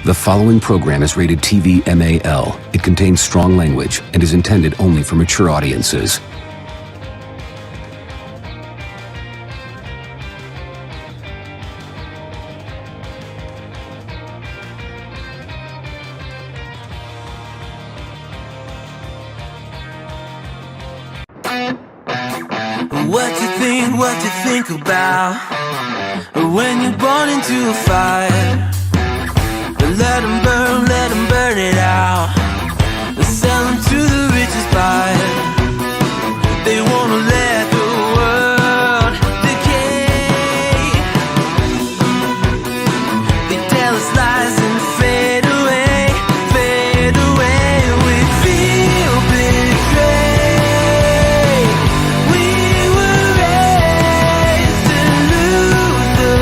The following program is rated TV MAL. It contains strong language and is intended only for mature audiences. What you think about when you're born into a fire? Let them burn it out. Sell them to the richest buyer. They wanna let the world decay. They tell us lies and fade away, fade away. We feel betrayed. We were raised to lose the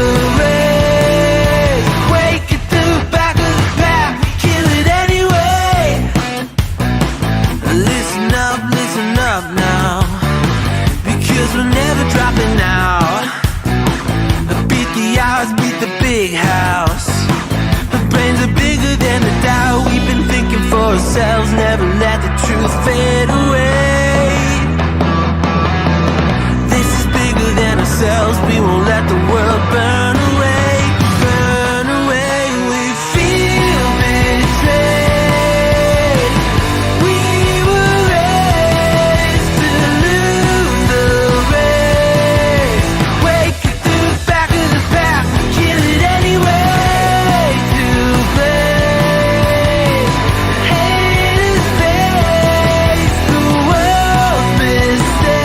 race. Wake at the back of the pack, kill it anyway. Listen up now, because we're never dropping out. Beat the odds, beat the big house. The brains are bigger than the doubt. We've been thinking for ourselves, never let the truth fade away. This is bigger than ourselves, we won't let the world burn away, burn away. We feel betrayed. We were raised to lose the race. Wake at the back of the pack, kill it anyway. To blame, haters face the world's mistakes.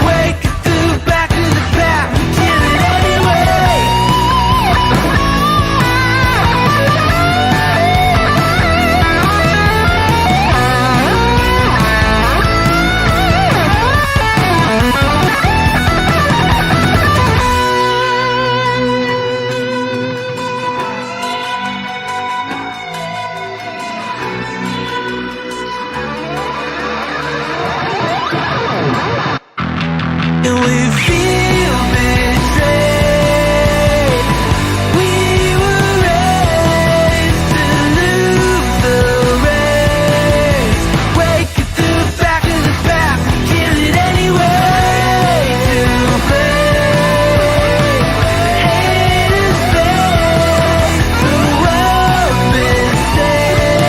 Wake at the back of the pack, kill it anyway. And we feel betrayed. We were raised to lose the race. Wake at the back of the pack, kill it anyway. To blame, haters face the world's mistakes.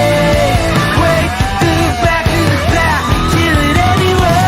Wake at the back of the pack, kill it anyway.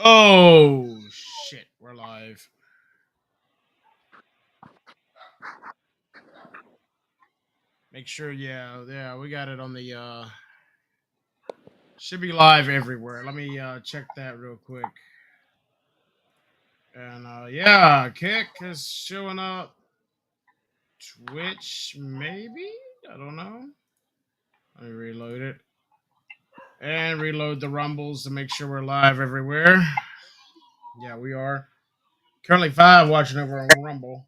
Oh shit, we're live. Make sure, yeah, we got it on the should be live everywhere. Let me check that real quick. And yeah, Kick is showing up. Twitch, maybe? I don't know. Let me reload it. And reload the rumbles to make sure we're live everywhere. Yeah, we are. Currently 5 watching over on Rumble.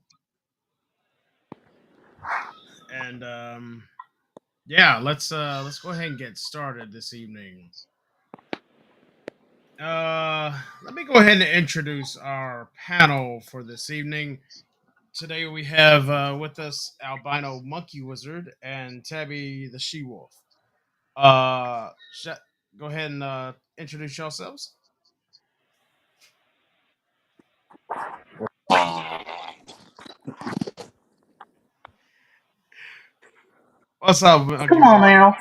And yeah, let's go ahead and get started this evening. Let me go ahead and introduce our panel for this evening. Today we have with us Albino Monkey Wizard and Tabby the She Wolf. Go ahead and introduce yourselves. What's up, Monkey Come on Wizard? now.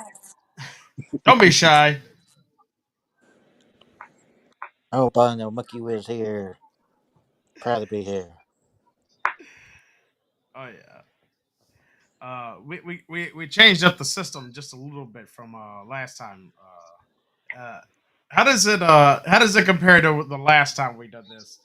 Don't be shy. Oh, Bono, Mookie was here. Proud to be here. Oh yeah. We changed up the system just a little bit from last time. How does it compare to the last time we did this?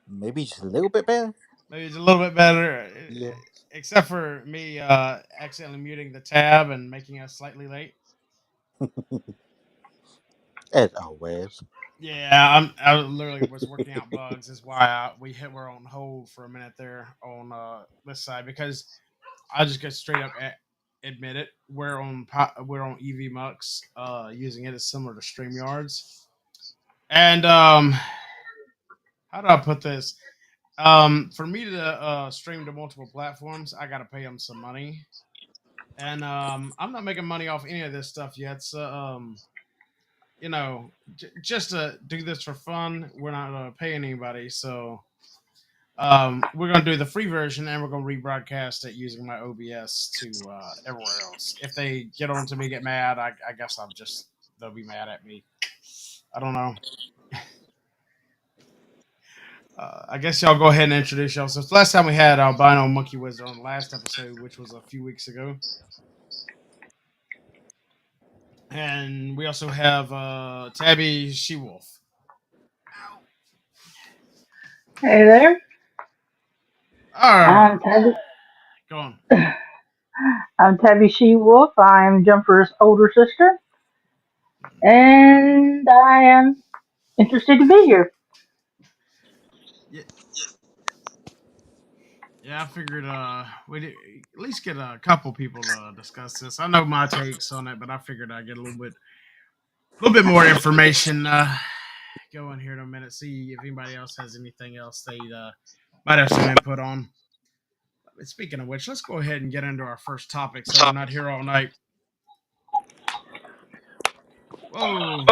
Maybe just a little bit better. Maybe it's a little bit better, Yeah. except for me accidentally muting the tab and making us slightly late. As always. Yeah, I literally was working out bugs. Is why were on hold for a minute there on this side because I just get straight up admit it. We're on EV Mux, using it as similar to Streamyards, and how do I put this? For me to stream to multiple platforms, I got to pay them some money, and I'm not making money off any of this stuff yet. So just to do this for fun, we're not paying anybody. So we're gonna do the free version, and we're gonna rebroadcast it using my OBS to everywhere else. If they get on to me, get mad, I guess they'll be mad at me. I don't know. I guess y'all go ahead and introduce yourselves. Last time we had Albino Monkey Wizard on the last episode, which was a few weeks ago. And we also have Tabby She Wolf. Hey there. I'm Arr, Tabby. go on. I'm Tabby She Wolf. I'm Jumper's older sister, and I am interested to be here. Yeah, yeah, I figured we'd at least get a couple people to discuss this. I know my takes on it, but I figured I'd get a little bit more information going here in a minute. See if anybody else has anything else they might have some input on. Speaking of which, let's go ahead and get into our first topic so we're not here all night. Whoa.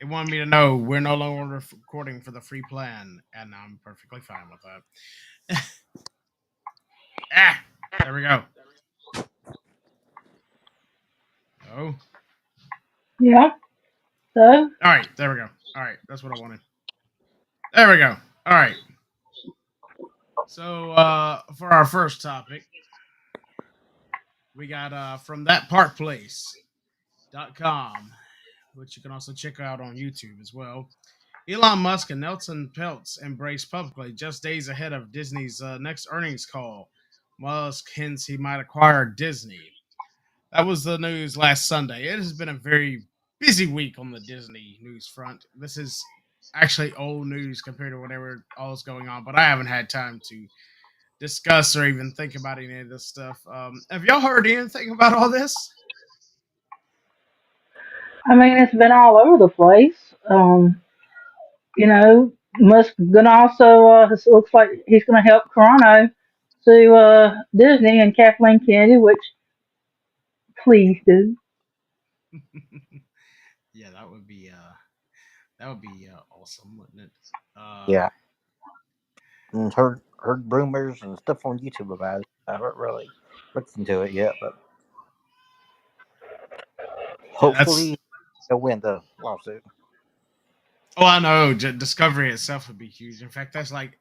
It wanted me to know we're no longer recording for the free plan, and I'm perfectly fine with that. Ah, there we go. Oh, Yeah. So, all right, there we go. All right, that's what I wanted. There we go. All right. So for our first topic, we got from thatparkplace.com, which you can also check out on YouTube as well. Elon Musk and Nelson Peltz embraced publicly just days ahead of Disney's next earnings call. Musk hints he might acquire Disney. That was the news last Sunday. It has been a very busy week on the Disney news front. This is actually old news compared to whatever all is going on, but I haven't had time to discuss or even think about any of this stuff. Have y'all heard anything about all this? I mean, it's been all over the place. Musk gonna also. It looks like he's gonna help Toronto to Disney and Kathleen Kennedy, which please do. Yeah, that would be awesome, wouldn't it? Yeah. And heard rumors and stuff on YouTube about it. I haven't really looked into it yet, but Yeah, that's. hopefully they'll win the lawsuit. Oh, I know. Discovery itself would be huge. In fact, that's like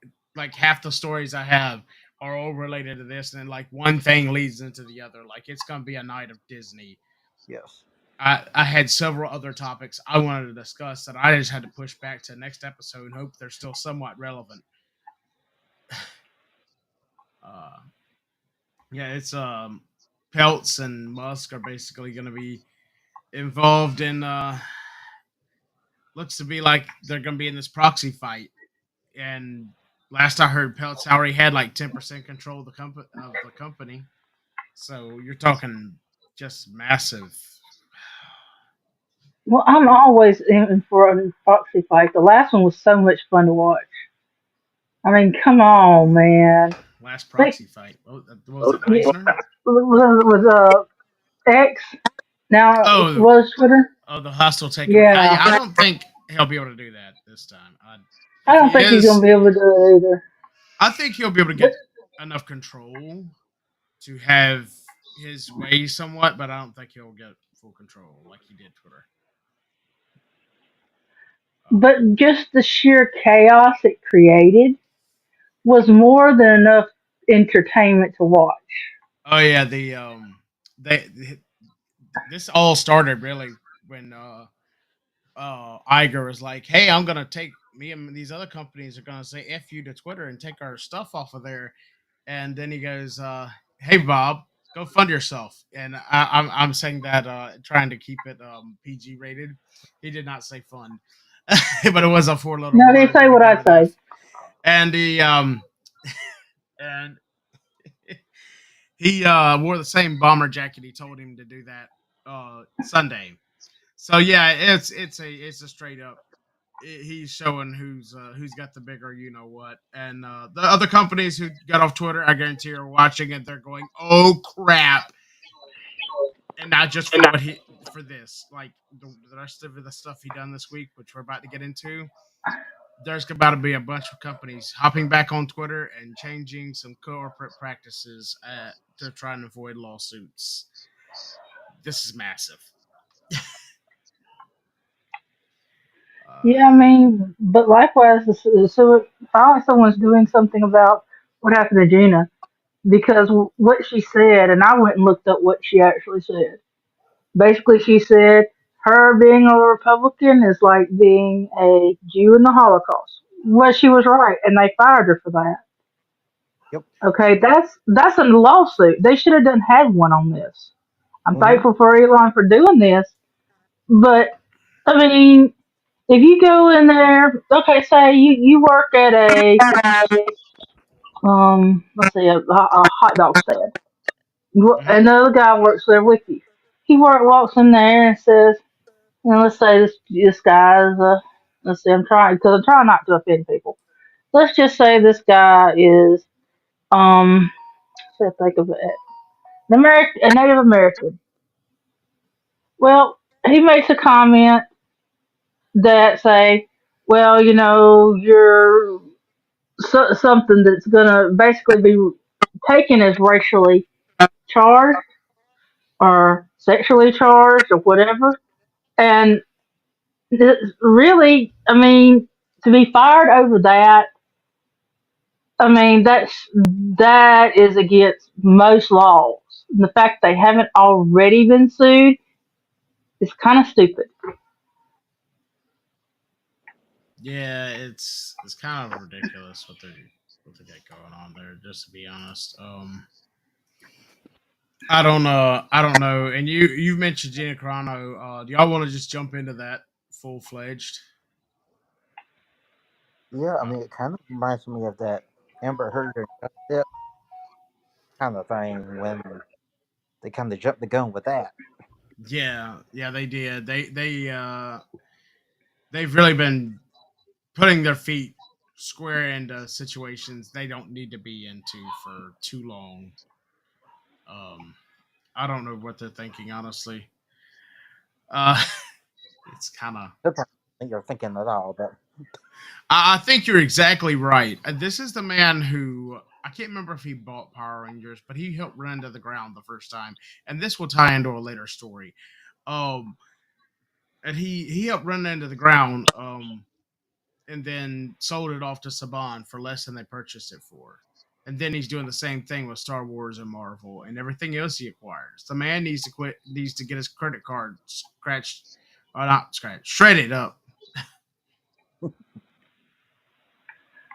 half the stories I have are all related to this, and like one thing leads into the other. Like it's gonna be a night of Disney. Yes. I had several other topics I wanted to discuss that I just had to push back to the next episode and hope they're still somewhat relevant. Uh, yeah, it's Peltz and Musk are basically going to be involved in. Looks to be like they're going to be in this proxy fight, and last I heard, Peltz already had like 10% control of the company. So you're talking just massive. Well, I'm always in for a proxy fight. The last one was so much fun to watch. I mean, come on, man. Last Think, proxy fight. What was it, yeah, Eisner? was X now Oh, was Twitter? the hostile takeover. Yeah, I don't think he'll be able to do that this time. I If don't he think he's gonna is, be able to do it either. I think he'll be able to But get enough control to have his way somewhat, but I don't think he'll get full control like he did Twitter. Um, but just the sheer chaos it created was more than enough entertainment to watch. oh yeah, they this all started really when Iger was like, "Hey, I'm gonna take me and these other companies are gonna say f you to Twitter and take our stuff off of there." And then he goes, "Hey, Bob, go fund yourself." And I'm saying that trying to keep it PG rated. He did not say fund, but it was a four letter No, they word say that he what got I rid of. say. And and he wore the same bomber jacket he told him to do that Sunday. So yeah, it's a straight up. He's showing who's got the bigger you know what, and the other companies who got off Twitter, I guarantee, are watching it. They're going, "Oh crap!" And not just for what he for this, like the rest of the stuff he done this week, which we're about to get into. There's about to be a bunch of companies hopping back on Twitter and changing some corporate practices to try and avoid lawsuits. This is massive. Uh, Yeah, I mean, but likewise, so finally someone's doing something about what happened to Gina because what she said, and I went and looked up what she actually said. Basically, she said her being a Republican is like being a Jew in the Holocaust. Well, she was right, and they fired her for that. Yep. Okay, that's a lawsuit. They should have done had one on this. I'm Mm-hmm. thankful for Elon for doing this, but I mean, if you go in there, okay, say you work at a let's see, a hot dog stand. mhm. Another guy works there with you. Walks in there and says, and let's say this guy is let's see, I'm trying not to offend people. Let's just say this guy is let's think of it, a Native American. Well, he makes a comment that say, well, you're something that's gonna basically be taken as racially charged or sexually charged or whatever. And really, I mean, to be fired over that, I mean, that is against most laws. The fact they haven't already been sued is kind of stupid. Yeah, it's kind of ridiculous what they got going on there. Just to be honest, I don't know. And you mentioned Gina Carano. Do y'all want to just jump into that full fledged? Yeah, I Uh, mean, it kind of reminds me of that Amber Heard and Johnny Depp kind of thing when they kind of jumped the gun with that. yeah, yeah, they did. They've really been putting their feet square into situations they don't need to be into for too long. Um, I don't know what they're thinking, honestly. Uh, it's kind of. Sometimes I think you're thinking it all, but I think you're exactly right. This is the man who I can't remember if he bought Power Rangers, but he helped run to the ground the first time, and this will tie into a later story. Um, and he helped run into the ground, and then sold it off to Saban for less than they purchased it for. And then he's doing the same thing with Star Wars and Marvel and everything else he acquires. The man needs to quit. Needs to get his credit card scratched, or not scratched, shredded up.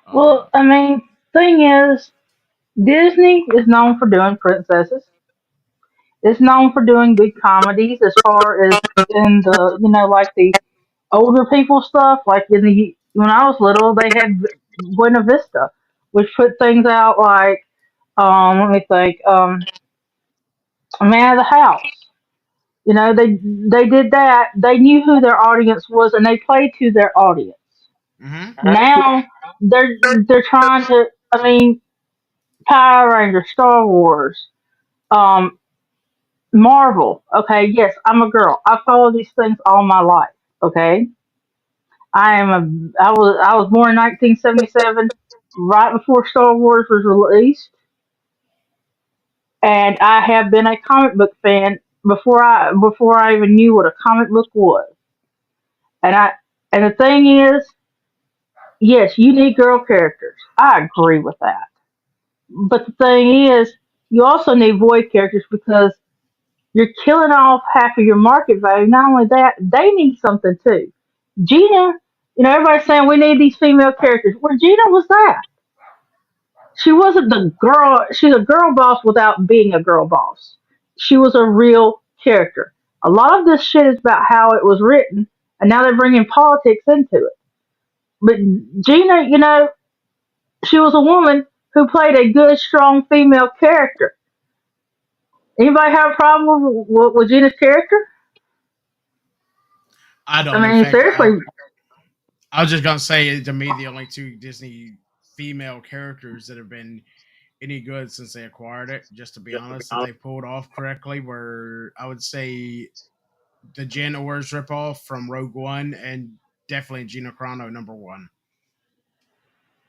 Uh, Well, I mean, thing is, Disney is known for doing princesses. It's known for doing good comedies as far as in the, like the older people stuff. Like when I was little, they had Buena Vista, which put things out like, let me think, Man of the House. They did that. They knew who their audience was, and they played to their audience. Mm-hmm. Now they're trying to. I mean, Power Rangers, Star Wars, um, Marvel. Okay, yes, I'm a girl. I follow these things all my life. Okay, I was born in 1977, right before Star Wars was released, and I have been a comic book fan before I even knew what a comic book was. And I and the thing is, yes, you need girl characters. I agree with that. But the thing is, you also need boy characters because you're killing off half of your market value. Not only that, they need something too. Gina, everybody's saying we need these female characters. Well, Gina was that. She wasn't the girl. She's a girl boss without being a girl boss. She was a real character. A lot of this shit is about how it was written, and now they're bringing politics into it. But Gina, she was a woman who played a good, strong female character. Anybody have a problem with Gina's character? I I don't. In mean, fact, seriously. I was just gonna say to me the only two Disney female characters that have been any good since they acquired it, just to be honest, that they pulled off correctly were, I would say, the Jan Ors ripoff from Rogue One and definitely Gina Carano #1.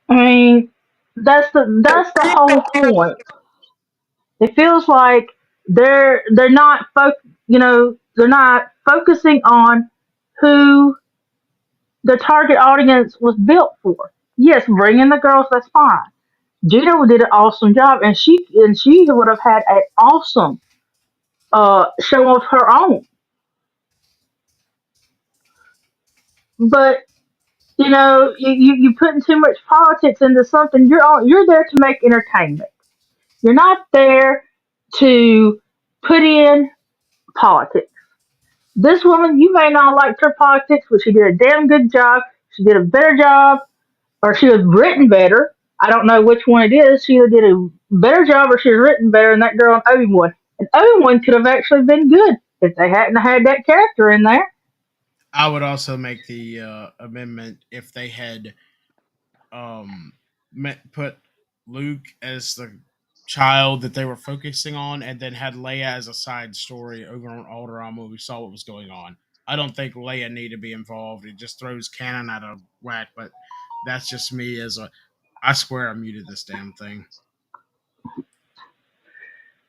I mean, that's the whole point. It feels like they're not they're not focusing on who the target audience was built for. Yes, bring in the girls, that's fine. Gina did an awesome job, and she would have had an awesome show of her own. But you putting too much politics into something. You're there to make entertainment. You're not there to put in politics. This woman, you may not like her politics, but she did a damn good job. She did a better job, or she was written better. I don't know which one it is. She either did a better job or she was written better than that girl in Obi-Wan. And Obi-Wan could have actually been good if they hadn't had that character in there. I would also make the amendment if they had um, put Luke as the child that they were focusing on, and then had Leia as a side story over on Alderaan when we saw what was going on. I don't think Leia needed to be involved. It just throws canon out of whack. But that's just me as a. I swear I muted this damn thing.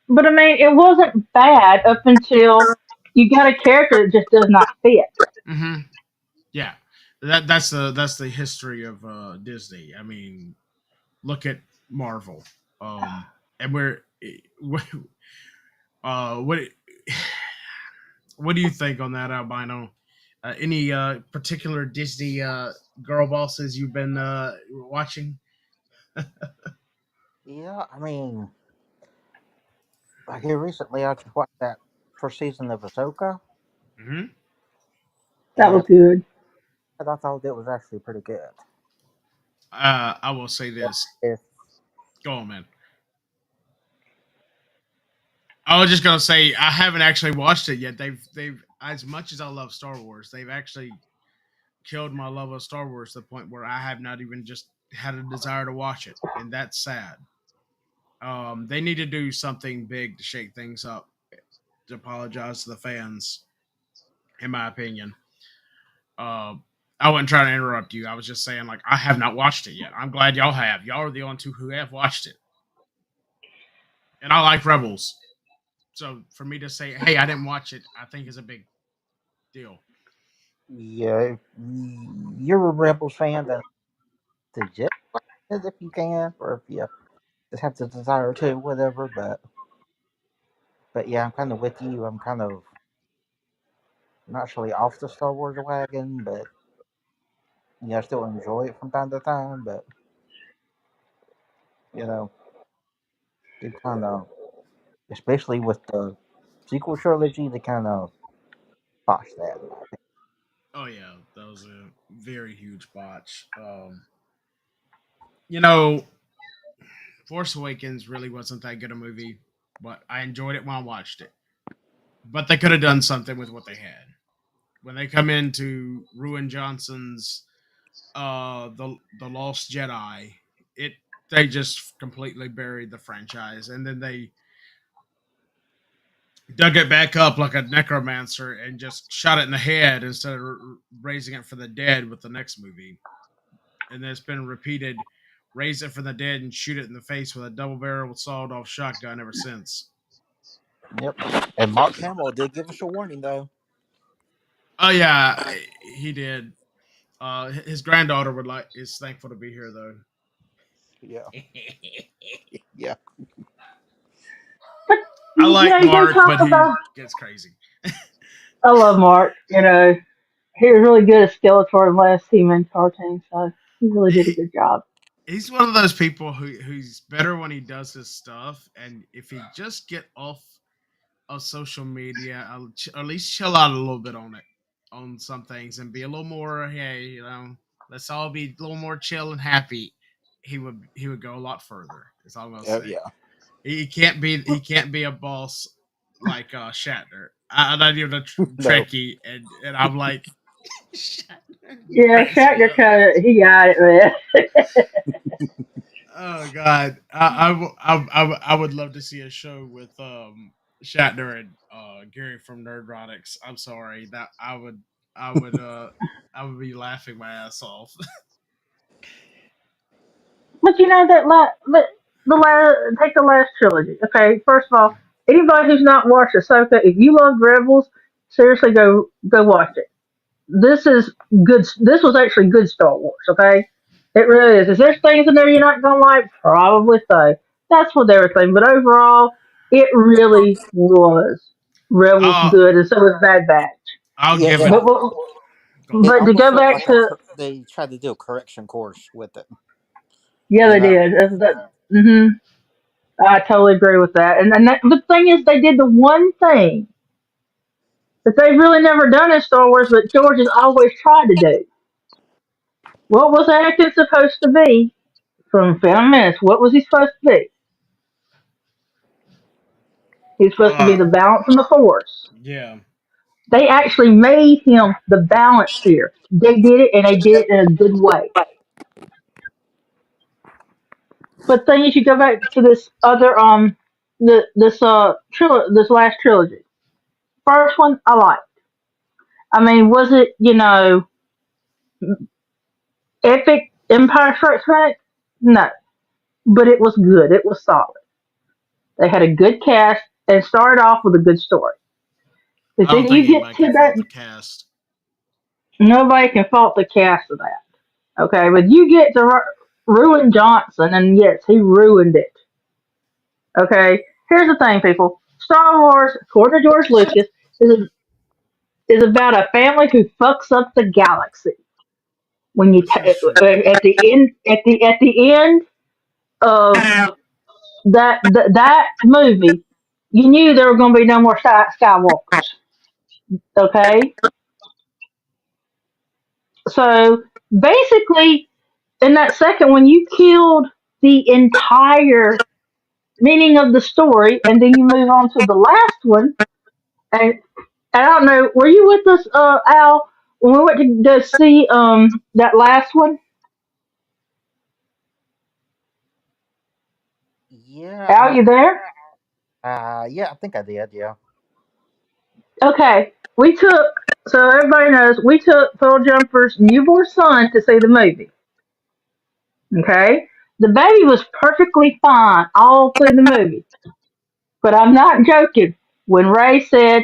But I mean, it wasn't bad up until you got a character that just does not fit. Mm-hmm. Yeah, that's the history of Disney. I mean, look at Marvel. And we're what what do you think on that, albino? Any particular Disney girl bosses you've been watching? Yeah, I mean, like here recently, I just watched that first season of Ahsoka, Hmm. That was and good. I thought it was actually pretty good. I will say this. If Go on, man. I was just gonna say I haven't actually watched it yet. They've as much as I love Star Wars, they've actually killed my love of Star Wars to the point where I have not even just had a desire to watch it, and that's sad. They need to do something big to shake things up. To apologize to the fans, in my opinion. Uh, I wasn't trying to interrupt you. I was just saying, like, I have not watched it yet. I'm glad y'all have. Y'all are the only two who have watched it, and I like Rebels. So for me to say, "Hey, I didn't watch it," I think is a big deal. yeah, if you're a Rebels fan, then suggest it if you can, or if you just have the desire to, whatever. But yeah, I'm kind of with you. I'm kind of not really off the Star Wars wagon, but I still enjoy it from time to time. But you know, they kind of, especially with the sequel trilogy, they kind of botched that. Oh yeah, that was a very huge botch. You know, Force Awakens really wasn't that good a movie, but I enjoyed it when I watched it. but they could have done something with what they had. When they come in to ruin Johnson's the Lost Jedi, it they just completely buried the franchise, and then they dug it back up like a necromancer and just shot it in the head instead of raising it from the dead with the next movie. And then it's been repeated: raise it from the dead and shoot it in the face with a double barrel sawed off shotgun ever since. Yep. And Mark Hamill did give us a warning though. Oh yeah, he did. His granddaughter would like is thankful to be here though. Yeah. Yeah. But I you like know, they Mark, talk but he about. gets crazy. I love Mark. You know, he was really good as Skeletor in the last He-Man cartoon, so he really did a He, good job. he's one of those people who's better when he does his stuff, and if he just get off of social media, or at least chill out a little bit on it, on some things, and be a little more, hey, let's all be a little more chill and happy. He would go a lot further. That's all I'm gonna Oh say. yeah. He can't be a boss like Shatner. I'm not even a No. Trekkie, and I'm like, Shatner Yeah, cracks me Shatner up. kind of he got it, man. Oh God, I would love to see a show with Shatner and Gary from Nerdrotics. I'm sorry that I would I would be laughing my ass off. But you know that the last take the last trilogy. Okay, first of all, anybody who's not watched Ahsoka, if you love Rebels, seriously go watch it. This is good. This was actually good Star Wars. Okay, it really is. Is there things in there you're not gonna like? Probably so. That's with everything, but overall, it really was Rebels I'll good, and so was Bad Batch. I'll Yeah. give It it. But Go it ahead. but to almost go felt back like to they tried to do a correction course with it. yeah, You they know. did. I totally agree with that. And the thing is, they did the one thing that they've really never done in Star Wars, but George has always tried to do. What was Anakin supposed to be from Phantom Menace? What was he supposed to be? He's supposed to be Uh, the balance in the Force. yeah. They actually made him the balance here. They did it, and they did it in a good way. But thing is, you go back to this other this last trilogy. First one I liked. I mean, was it epic Empire Strikes Back? No, but it was good. It was solid. They had a good cast and started off with a good story. But I don't then think you get anybody to can that, fault the cast. nobody can fault the cast of that. Okay, but you get to ruin Johnson, and yes, he ruined it. Okay, here's the thing, people. Star Wars, according to George Lucas, is is about a family who fucks up the galaxy. When you This is true. at the end of that movie, you knew there were going to be no more Skywalkers. Okay, so basically, in that second one, you killed the entire meaning of the story, and then you move on to the last one. And I don't know, were you with us, Al, when we went to go see that last one? Al, Yeah. you there? Yeah. I think I did. Yeah. Okay, we took. So everybody knows we took Pearl Jumper's newborn son to see the movie. Okay, the baby was perfectly fine all through the movie, but I'm not joking. When Ray said,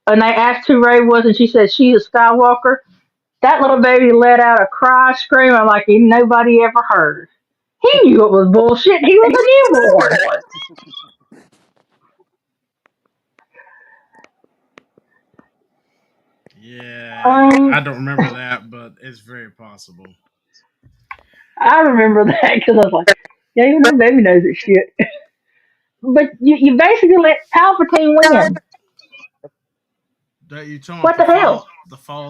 and they asked who Ray was, and she said she's a Skywalker, that little baby let out a cry, scream, I'm like nobody ever heard. He knew it was bullshit. He was a newborn. Yeah, I Um, don't remember that, but it's very possible. I remember that because I was like, yeah, even that baby knows it's shit. But you basically let Palpatine win. That you talking about What the hell? the fall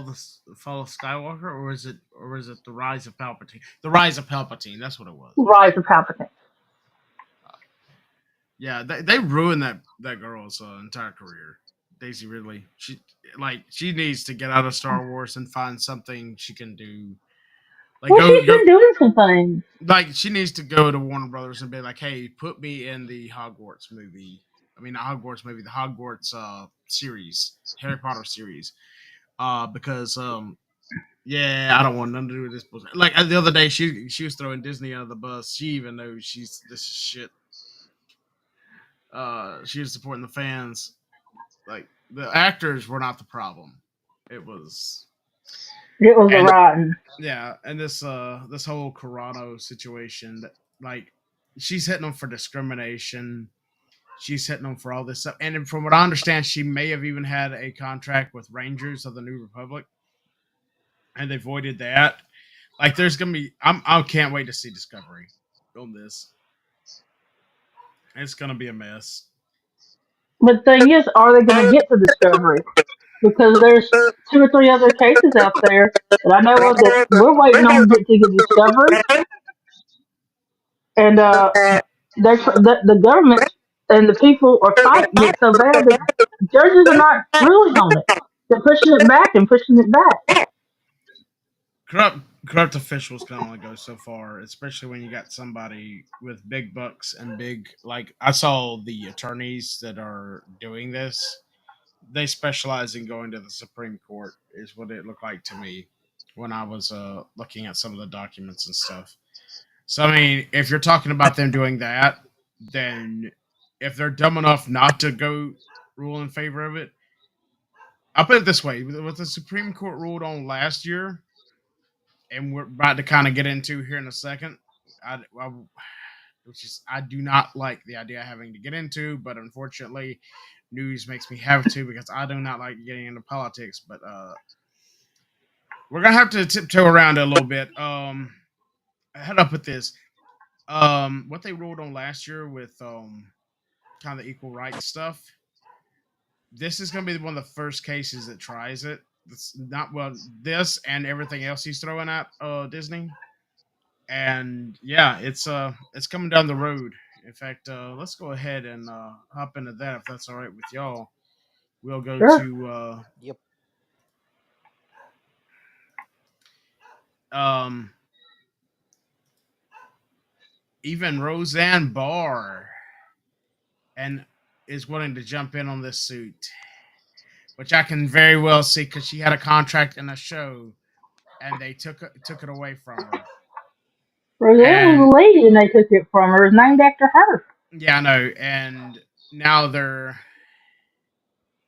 of Skywalker, or is it the rise of Palpatine? The rise of Palpatine. That's what it was. Rise of Palpatine. Yeah, they ruined that girl's entire career. Daisy Ridley. She needs to get out of Star Wars and find something she can do. Like Well, she's go been doing some things. like she needs to go to Warner Brothers and be like, "Hey, put me in the Hogwarts movie. I mean, not Hogwarts movie, the Hogwarts series, Harry Potter series." Because yeah, I don't want nothing to do with this bullshit. Like the other day, she was throwing Disney under the bus. She even knows this is shit. She was supporting the fans. Like the actors were not the problem. It was It was the and writing. yeah, and this whole Corrado situation that like she's hitting them for discrimination. She's hitting them for all this stuff. And from what I understand, she may have even had a contract with Rangers of the New Republic, and they voided that. Like, there's gonna be, I can't wait to see Discovery on this. It's gonna be a mess. But the thing is, are they going to get to Discovery? Because there's two or three other cases out there that I know of that we're waiting on to get to Discovery, and the government and the people are fighting it so bad that judges are not ruling on it. They're pushing it back and pushing it back. Corrupt, corrupt officials can only go so far, especially when you got somebody with big bucks and big. Like I saw the attorneys that are doing this. They specialize in going to the Supreme Court, is what it looked like to me when I was looking at some of the documents and stuff. So I mean, if you're talking about them doing that, then if they're dumb enough not to go rule in favor of it, I'll put it this way: what the Supreme Court ruled on last year, and we're about to kind of get into here in a second, I which is I do not like the idea of having to get into, but unfortunately, news makes me have to because I do not like getting into politics. But we're gonna have to tiptoe around it a little bit. Head up with this. What they ruled on last year with kind of the equal rights stuff. This is gonna be one of the first cases that tries it. It's not well. This and everything else he's throwing at Disney, and yeah, it's coming down the road. In fact, let's go ahead and hop into that if that's all right with y'all. We'll go Sure. to Yep. um, even Roseanne Barr and is willing to jump in on this suit, which I can very well see because she had a contract in a show and they took it away from her. Roseanne was And a lady and they took it from her. It was named after her. yeah, I know. And now they're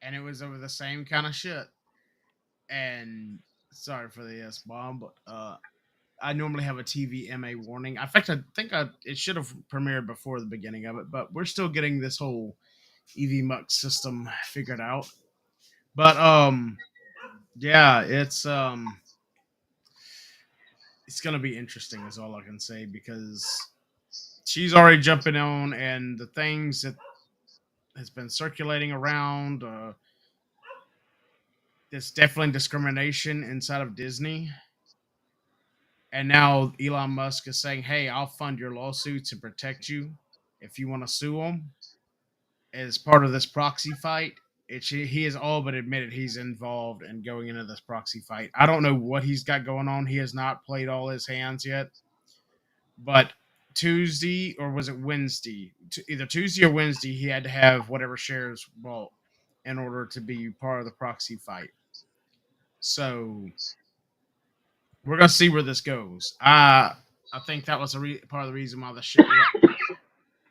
and it was over the same kind of shit. And sorry for the S bomb, but I normally have a TVMA warning. In fact, I think it should have premiered before the beginning of it, but we're still getting this whole EV Mux system figured out. But yeah, it's gonna be interesting, is all I can say, because she's already jumping on, and the things that has been circulating around. There's definitely discrimination inside of Disney, and now Elon Musk is saying, "Hey, I'll fund your lawsuits to protect you if you want to sue them." As part of this proxy fight, he has all but admitted he's involved in going into this proxy fight. I don't know what he's got going on. He has not played all his hands yet, but Tuesday or was it Wednesday? Either Tuesday or Wednesday, he had to have whatever shares bought in order to be part of the proxy fight. So we're gonna see where this goes. I think that was part of the reason why the shit.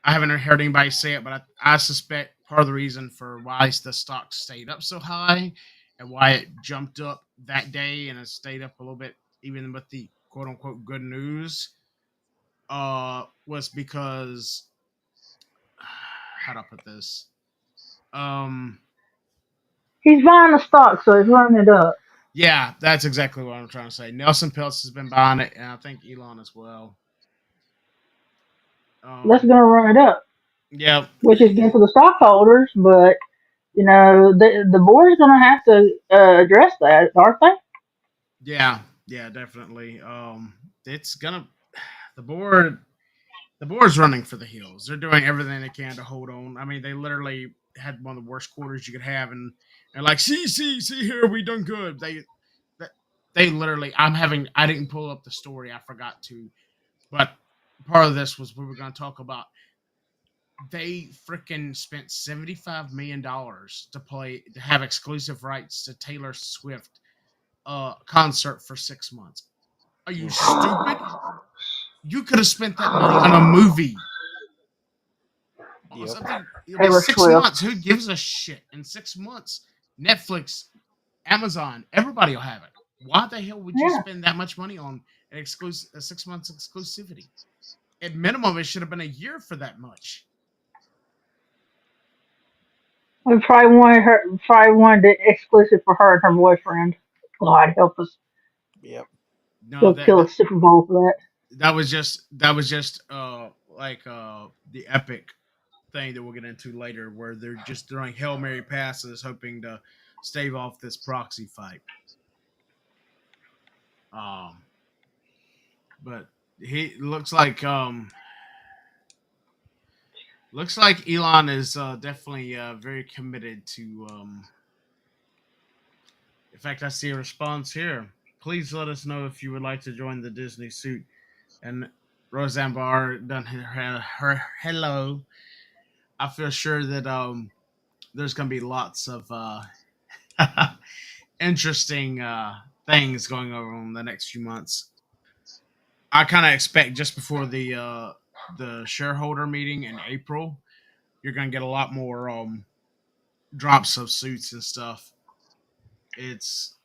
I haven't heard anybody say it, but I suspect part of the reason for why the stock stayed up so high and why it jumped up that day and it stayed up a little bit, even with the quote unquote good news, was because how do I put this? Um, He's buying the stock, so he's running it up. yeah, that's exactly what I'm trying to say. Nelson Peltz has been buying it, and I think Elon as well. That's going to run it up, Yeah, which is good for the stockholders. But the board's going to have to address that, aren't they? yeah, definitely. It's gonna the board. The board's running for the hills. They're doing everything they can to hold on. I mean, they literally had one of the worst quarters you could have, and like, see here, we done good. They they literally, I didn't pull up the story, I forgot to, but part of this was we were going to talk about. They freaking spent $75 million to have exclusive rights to Taylor Swift concert for 6 months. Are you Mm-hmm. stupid? You could have spent that money on a movie, on Yep. something. I mean, Taylor six Swift. months. Who gives a shit? In 6 months, Netflix, Amazon, everybody will have it. Why the hell would you Yeah. spend that much money on a 6 months exclusivity? At minimum, it should have been a year for that much. We probably wanted it exclusive for her and her boyfriend. God help us. Yep. No, He'll kill a Super Bowl for that. that was just like the epic thing that we'll get into later, where they're just throwing hail mary passes, hoping to stave off this proxy fight. Um, but he looks like Elon is definitely very committed to. In fact, I see a response here. Please let us know if you would like to join the Disney suit. And Roseanne Barr done her hello. I feel sure that there's going to be lots of interesting things going on in the next few months. I kind of expect just before the shareholder meeting in April, you're going to get a lot more drops of suits and stuff. It's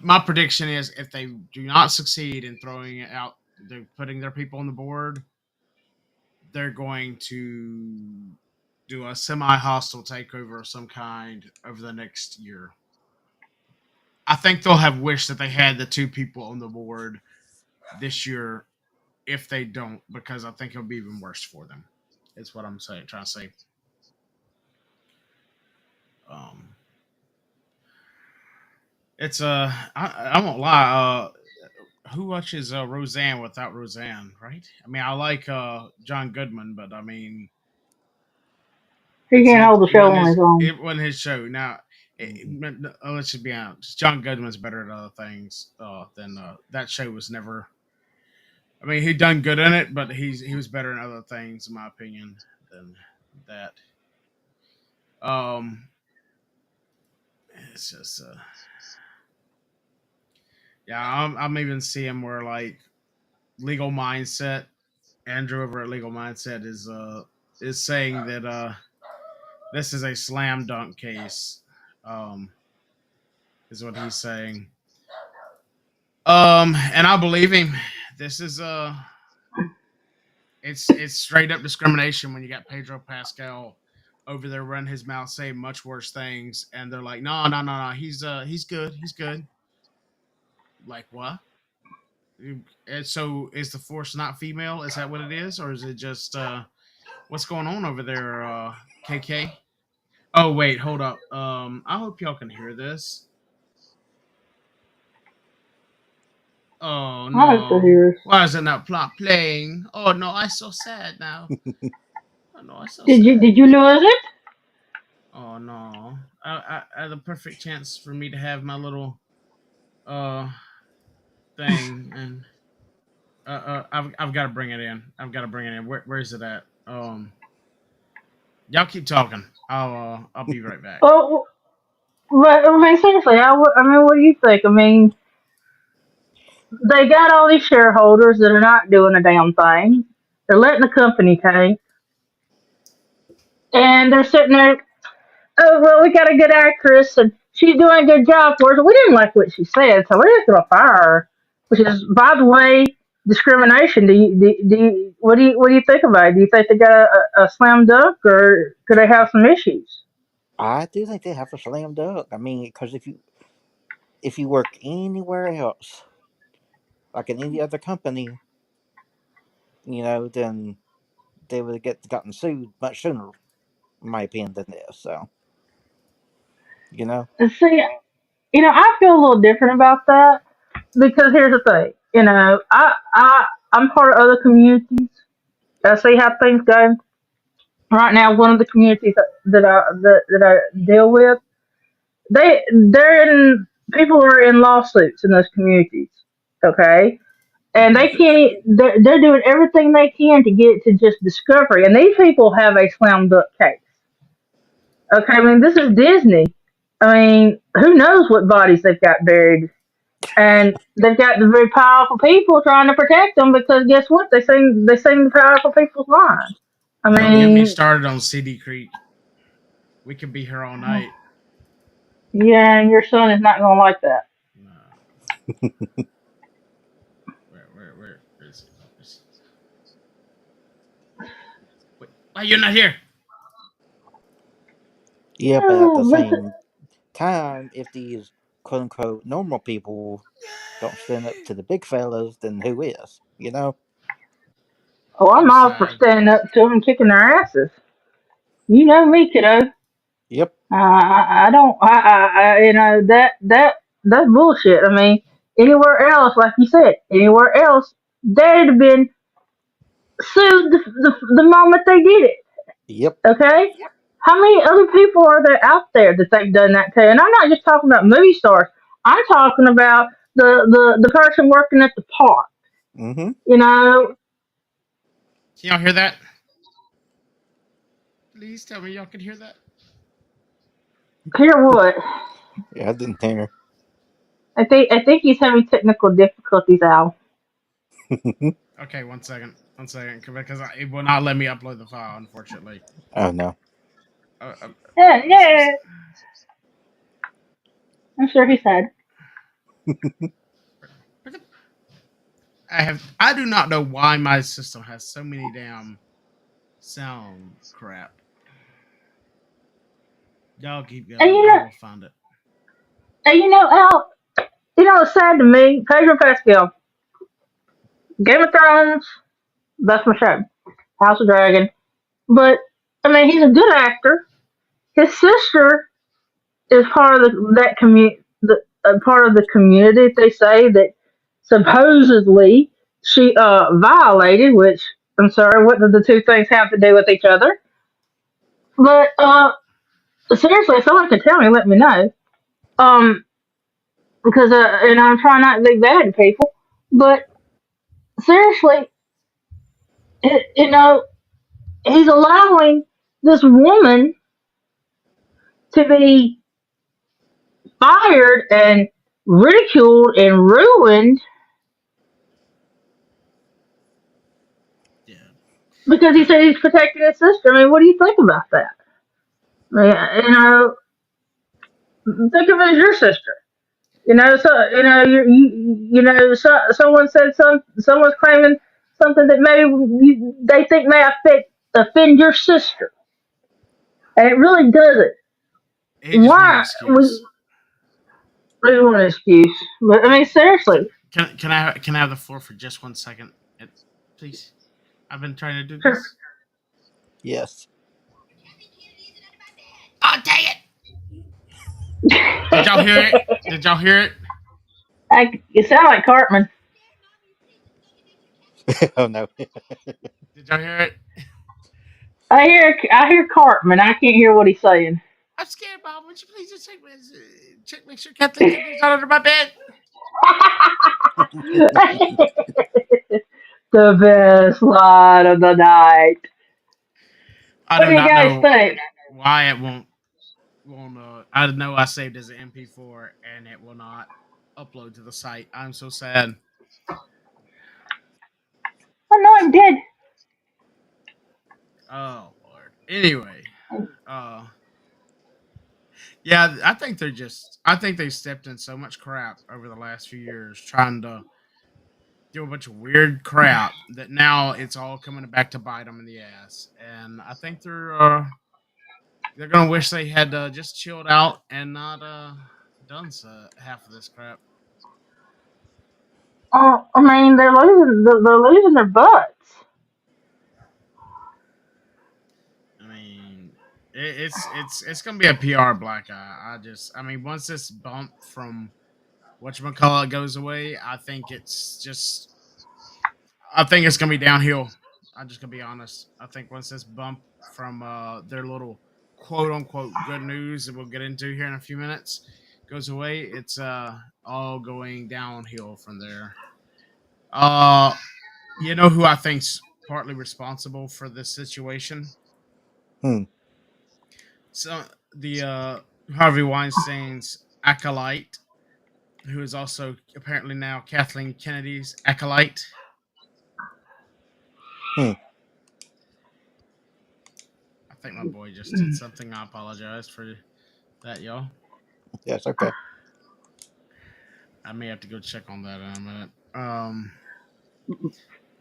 my prediction is if they do not succeed in throwing it out, they're putting their people on the board. They're going to do a semi-hostile takeover of some kind over the next year. I think they'll have wished that they had the two people on the board this year if they don't, because I think it'll be even worse for them. Is what I'm saying, trying to say. Um, it's I won't lie. Who watches Roseanne without Roseanne, right? I mean, I like John Goodman, but I mean, He can't hold the it show wasn't on his own. show. Now, Mm-hmm. let's just be honest. John Goodman's better at other things than that show was never. I mean, he done good in it, but he was better in other things, in my opinion, than that. Um, it's just yeah. I'm even seeing where like legal mindset. Andrew over at Legal Mindset is saying that this is a slam dunk case. Um, is what he's saying. And I believe him. This is it's straight up discrimination when you got Pedro Pascal over there running his mouth saying much worse things, and they're like, no, he's good, he's good. Like what? And so is the force not female? Is that what it is, or is it just what's going on over there, KK? Oh wait, hold up. I hope y'all can hear this. Oh I like to no. hear. Why is it not plot playing? Oh no, I'm so sad now. Oh no, I'm so Did you sad. did you lose it? Oh no. I had the perfect chance for me to have my little uh thing, and I've got to bring it in. I've got to bring it in. Where is it at? Y'all keep talking. I'll be right back. Oh, but I mean, seriously, I mean, what do you think? I mean, they got all these shareholders that are not doing a damn thing. They're letting the company tank, and they're sitting there. Oh well, we got a good actress, and she's doing a good job for us. We didn't like what she said, so we're just gonna fire her. Which is, by the way, discrimination. What do you think about it? Do you think they got a slam dunk, or could they have some issues? I do think they have a slam dunk. I mean, because if you work anywhere else, like in any other company, then they would have gotten sued much sooner, in my opinion, than this. So, you know, See, I feel a little different about that because here's the thing. I'm part of other communities. I see how things go. right now, one of the communities that I deal with, they're in people are in lawsuits in those communities. Okay, and Hmm. they can't. They're doing everything they can to get to just discovery, and these people have a slam dunk case. Okay, I mean this is Disney. I mean, who knows what bodies they've got buried, and they've got the very powerful people trying to protect them because guess what? They sing the powerful people's line. I Don't get me mean, started on CD Creek. We could be here all night. yeah, and your son is not gonna like that. Uh, where is it? Wait, why you're not here? Yeah, but at the Oh, but same time, if these quote unquote normal people don't stand up to the big fellas, then who is? You know? oh, I'm I'm all for sad. standing up to them and kicking their asses. You know me, kiddo. Yep. I don't. That's bullshit. I mean, anywhere else, like you said, anywhere else, they'd have been sued the moment they did it. Yep. Okay. How many other people are there out there that they've done that to? And I'm not just talking about movie stars. I'm talking about the person working at the park. Mm-hmm. You know, Can y'all hear that? Please tell me y'all can hear that. hear what? Yeah, I didn't hear. I think he's having technical difficulties, Al. Okay, one second, because it will not let me upload the file, unfortunately. Oh no. Uh, uh, Yeah, s- s- yeah. I'm sure he said. I do not know why my system has so many damn sound crap. Y'all keep And going. you I know, will find it. Al. It's sad to me. Pedro Pascal, Game of Thrones. That's my show. House of Dragon. But I mean, he's a good actor. His sister is part of that community. Part of the community. They say that supposedly she violated. Which I'm sorry. What do the two things have to do with each other? But seriously, if someone can tell me, let me know. Um, because and I'm trying not to be bad to people, but seriously, you know, he's allowing this woman to be fired and ridiculed and ruined Yeah. because he Can, said he's protecting his sister. I mean, what do you think about that? I mean, think of it as your sister. So someone said someone's claiming something that they think may offend your sister, and it really doesn't. he just want an Why excuse. we want an excuse? But I Can, mean, seriously, can I have the floor for just 1 second, please? I've been trying to do sure. this. Yes. Oh dang it! Did y'all hear it? Did y'all hear it? You sound like Cartman. Oh no. Did y'all hear it? I hear Cartman. I can't hear what he's saying. I'm scared, Bob. Would you please just make sure Kathleen Kennedy's not under my bed? The best line of the night. I What do do you not guys know think? why it won't. I know I saved as an MP4 and it will not upload to the site. I'm so sad. I know I'm dead. Oh Lord. Anyway, uh, yeah, I think they stepped in so much crap over the last few years trying to do a bunch of weird crap that now it's all coming back to bite them in the ass. And I think they're gonna wish they had just chilled out and not done half of this crap. I mean, they're losing their butts. I mean, it's gonna be a PR black eye. I mean, once this bump from whatchamacallit goes away, I think it's gonna be downhill. I'm just gonna be honest. I think once this bump from their little quote unquote good news that we'll get into here in a few minutes goes away, it's all going downhill from there. Uh, you know who I think's partly responsible for this situation? Hmm. So the Harvey Weinstein's acolyte, who is also apparently now Kathleen Kennedy's acolyte. Hmm. I think my boy just did something. I apologize for that, y'all. Yes. Okay. I may have to go check on that in a minute.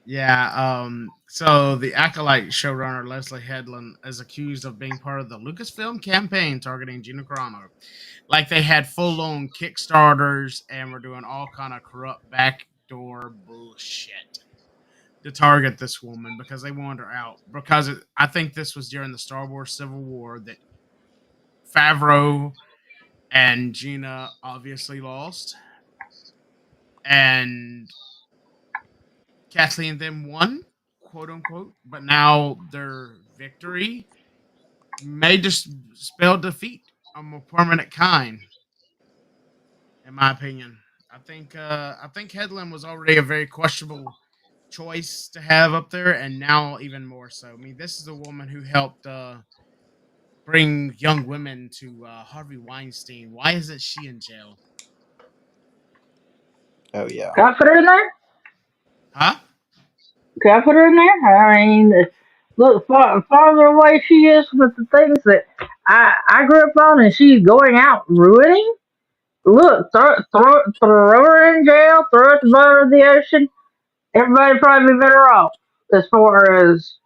Yeah. So the acolyte showrunner Leslie Headland is accused of being part of the Lucasfilm campaign targeting Gina Carano. Like they had full-on Kickstarters and were doing all kind of corrupt backdoor bullshit to target this woman because they wanted her out. Because I think this was during the Star Wars Civil War that Favreau and Gina obviously lost, and Kathleen then won, quote unquote. But now their victory may just spell defeat of a more permanent kind, in my opinion. I think Headland was already a very questionable choice to have up there, and now even more so. I mean, this is a woman who helped bring young women to Harvey Weinstein. Why isn't she in jail? Oh yeah. Can I put her in there? Huh? Can I put her in there? I mean, look, farther away she is with the things that I grew up on, and she's going out ruining. Look, throw her in jail, throw her at the bottom of the ocean. Everybody probably be better off as far as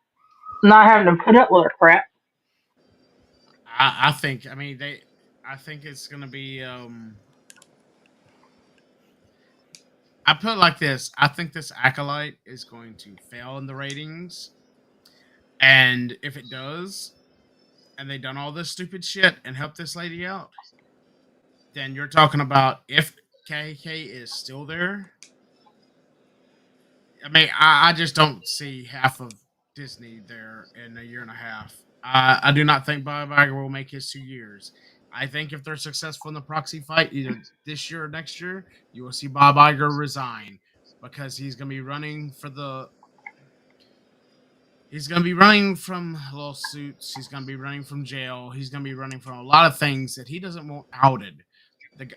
not having to put up with her crap. I think. I mean, they. I think it's gonna be. I put it like this. I think this acolyte is going to fail in the ratings, and if it does, and they done all this stupid shit and help this lady out, then you're talking about if KK is still there. I mean, I just don't see half of Disney there in a year and a half. I do not think Bob Iger will make his 2 years. I think if they're successful in the proxy fight, either this year or next year, you will see Bob Iger resign because he's going to be running for the. He's going to be running from lawsuits. He's going to be running from jail. He's going to be running from a lot of things that he doesn't want outed.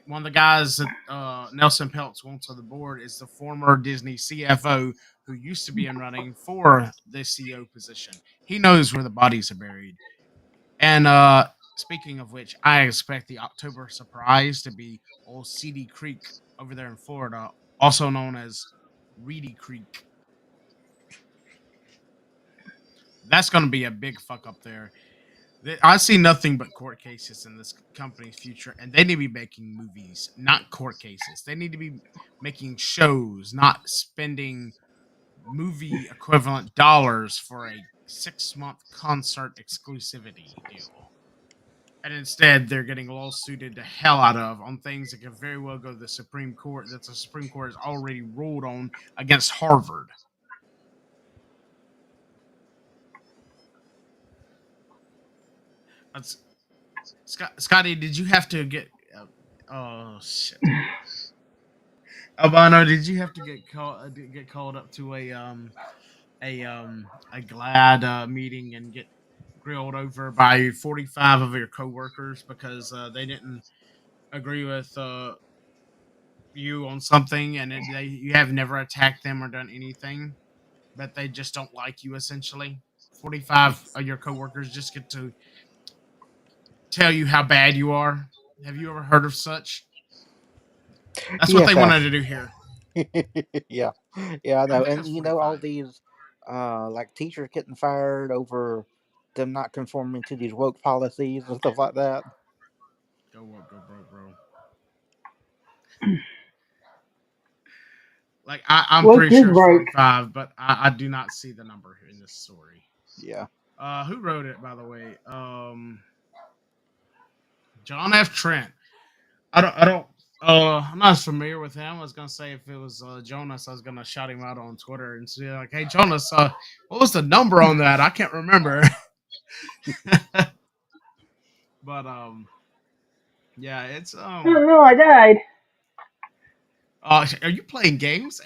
One of the guys that Nelson Peltz wants on the board is the former Disney CFO who used to be in running for the CEO position. He knows where the bodies are buried. And speaking of which, I expect the October surprise to be old Cedar Creek over there in Florida, also known as Reedy Creek. That's going to be a big fuck up there. I see nothing but court cases in this company's future, and they need to be making movies, not court cases. They need to be making shows, not spending movie equivalent dollars for a 6-month concert exclusivity deal. And instead, they're getting lawsuited the hell out of on things that could very well go to the Supreme Court that the Supreme Court has already ruled on against Harvard. That's, Scotty, did you have to get? Oh shit. Albano, did you have to get called up to a glad meeting and get grilled over by 45 of your coworkers because they didn't agree with you on something and you have never attacked them or done anything, but they just don't like you essentially. 45 of your coworkers just get to tell you how bad you are. Have you ever heard of such? That's what they Yes. wanted to do here. Yeah. Yeah. I I know. think And that's all 45. these, like teachers getting fired over them not conforming to these woke policies and stuff like that. Go woke, go broke, bro. Like I'm Woke pretty is sure it's broke. 45, but I do not see the number here in this story. Yeah. Who wrote it, by the way? John F. Trent. I don't. I'm not as familiar with him. I was gonna say if it was Jonas, I was gonna shout him out on Twitter and say like, "Hey Jonas, what was the number on that? I can't remember." But yeah, it's I don't know. I died. are you playing games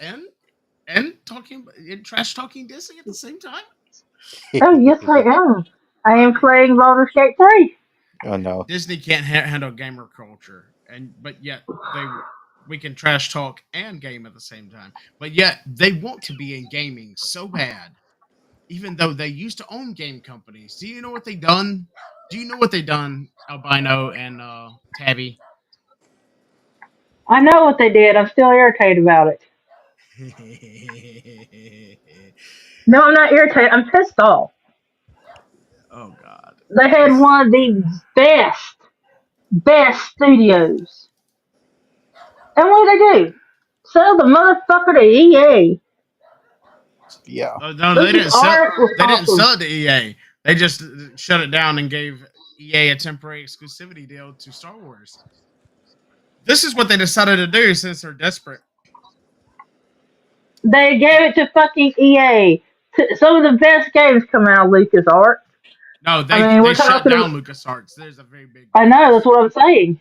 and talking and trash talking Disney at the same time? Oh yes, I am. I I am mean, playing Baldur's Gate 3. Oh no. Disney can't handle gamer culture, and but yet they we can trash talk and game at the same time. But yet they want to be in gaming so bad, even though they used to own game companies. Do you know what they done? Do you know what they done, Albino and Tabby? I know what they did. I'm still irritated about it. No, I'm not irritated. I'm pissed off. Oh God, They had this one of the best studios. And what did they do? Sell the motherfucker to EA. Yeah. no, This is art was they didn't awesome. sell it to EA. They just shut it down and gave EA a temporary exclusivity deal to Star Wars. This is what they decided to do since they're desperate. They gave it to fucking EA. Some of the best games come out of LucasArts. No, I mean, they we're shut talking. down LucasArts. There's a very big I know difference. that's what I'm saying,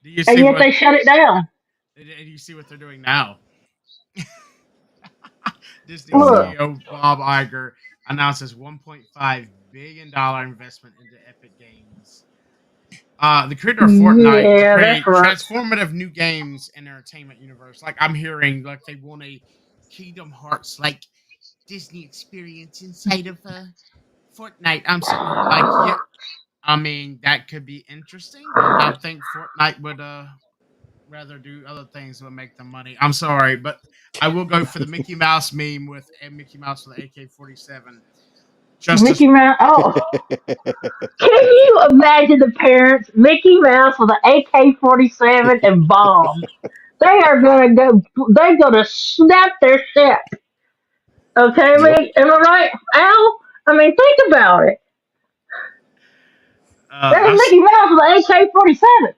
Do you and see yet what they shut it down. they're doing now? Disney Oh Look, no. CEO Bob Iger announces $1.5 billion investment into Epic Games. The creator of Fortnite to yeah, that's create right. transformative new games in entertainment universe. Like I'm hearing, like they want a Kingdom Hearts like Disney experience inside of Fortnite. I'm sitting here like, yeah, I mean that could be interesting, but I think Fortnite would rather do other things that would make them money. I'm sorry, but I will go for the Mickey Mouse meme with a Mickey Mouse with the AK-47. Just as Mickey Mouse. Oh, can you imagine the parents? Mickey Mouse with an AK-47 and bombs. They are gonna go. They're gonna snap their shit. Okay, I Yep. mean, am I right, Al? I mean, think about it. There's I Mickey Mouse with an AK-47.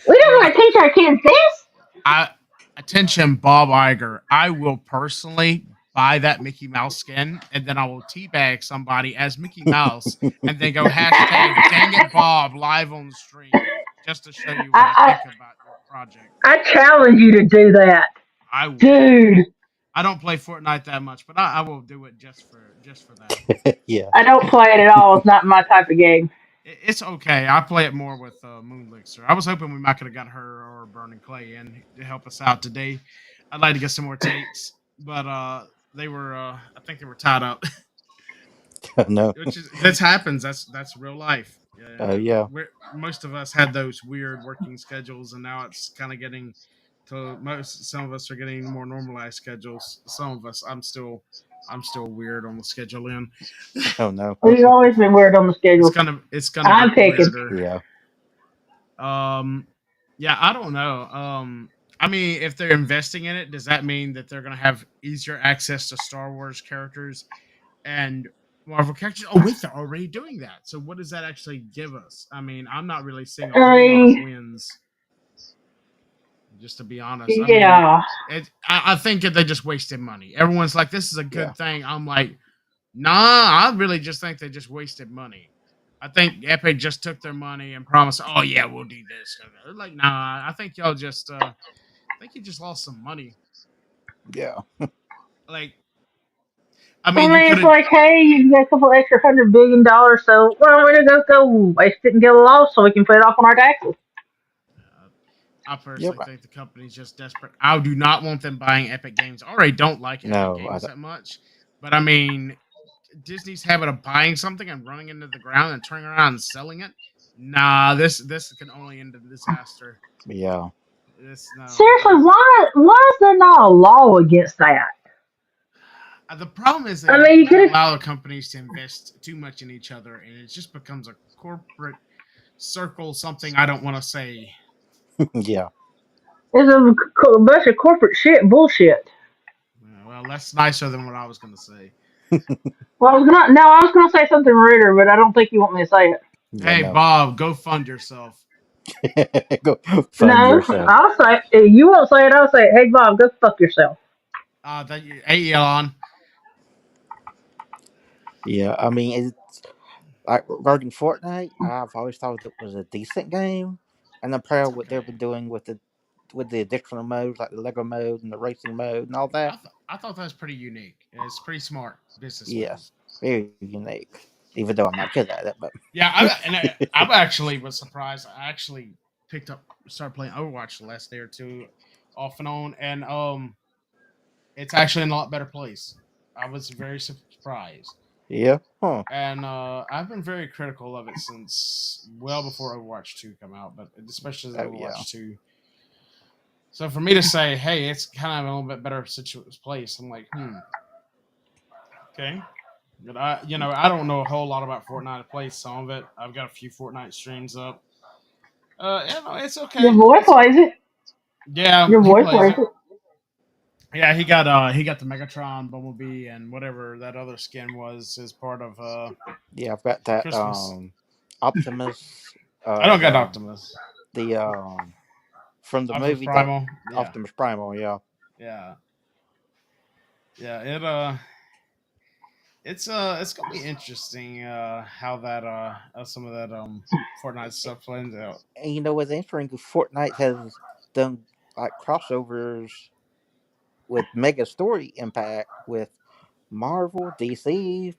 We you don't know, want to teach our kids this. I attention Bob Iger. I will personally buy that Mickey Mouse skin, and then I will teabag somebody as Mickey Mouse, and then go hashtag Dang it Bob live on the stream just to show you what I I, think about your project. I challenge you to do that, I will. dude. I don't play Fortnite that much, but I will do it just for that. Yeah. I don't play it at all. It's not my type of game. It's okay. I play it more with Moonlixer. I was hoping we might could have got her or Burning Clay in to help us out today. I'd like to get some more takes, but they were I think they were tied up, Oh no. which is this happens. That's real life. Oh Yeah, yeah. most of us had those weird working schedules, and now it's kind of getting to most. Some of us are getting more normalized schedules. Some of us, I'm still weird on the scheduling. Oh no. We've always been weird on the schedule. It's gonna I'm get picking. weirder. Yeah. Um, yeah, I don't know. I mean, if they're investing in it, does that mean that they're gonna have easier access to Star Wars characters and Marvel characters? Oh, wait, they're already doing that. So what does that actually give us? I mean, I'm not really seeing a I whole lot of mean, wins. Just to be honest, I mean, yeah. I think that they just wasted money. Everyone's like, "This is a Yeah. good thing." I'm like, "Nah, I really just think they just wasted money." I think Epic just took their money and promised, "Oh yeah, we'll do this." They're like, "Nah, I think y'all just, I think you just lost some money." Yeah. Like, I I mean, you mean, could it's have. like, hey, you got a couple extra $100 billion, so well, we're gonna go waste it and get a loss so we can put it off on our taxes. I Yep. personally think the company's just desperate. I do not want them buying Epic Games. I already don't like Epic No. I Games don't. that much, but I mean, Disney's habit of buying something and running into the ground and turning around and selling it. Nah, this can only end in disaster. Yeah. This no. Seriously, why is there not a law against that? The problem is I mean, you they could have. allow the companies to invest too much in each other, and it just becomes a corporate circle. Something I don't want to say. Yeah. It's a bunch of corporate shit bullshit. Well, that's nicer than what I was going to say. Well, I was gonna say something ruder, but I don't think you want me to say it. Yeah. Hey, No. Bob, go fund yourself. Go fund No, yourself. I'll say you won't say it. I'll say, hey Bob, go fuck yourself. Thank you. Hey, Elon. Yeah, I mean, it's like regarding Fortnite. I've always thought it was a decent game, and I'm proud It's of what they've okay. been doing with the additional modes like the Lego mode and the racing mode and all that. I thought that was pretty unique. It's pretty smart business move. Yes, very unique. Even though I'm not good at it, but Yeah, I actually was surprised. I actually started playing Overwatch the last day or two, off and on, and it's actually in a lot better place. I was very surprised, yeah, huh? and I've been very critical of it since well before Overwatch 2 come out, but especially Oh yeah, Overwatch 2. So for me to say, hey, it's kind of a little bit better place, I'm like, okay. But I don't know a whole lot about Fortnite. I play some of it. I've got a few Fortnite streams up. It's Your okay. boy It's plays it. Yeah, Your he boy plays plays it. it. Yeah, he got the Megatron, Bumblebee, and whatever that other skin was as part of yeah. I've got that Christmas. Optimus, I don't got the Optimus. the from the Optimus movie the Primal. Yeah, Optimus Primal. Yeah, yeah, yeah. It's gonna be interesting how that some of that Fortnite stuff plans out. and you know what's interesting? Fortnite has done like crossovers with mega story impact with Marvel, DC,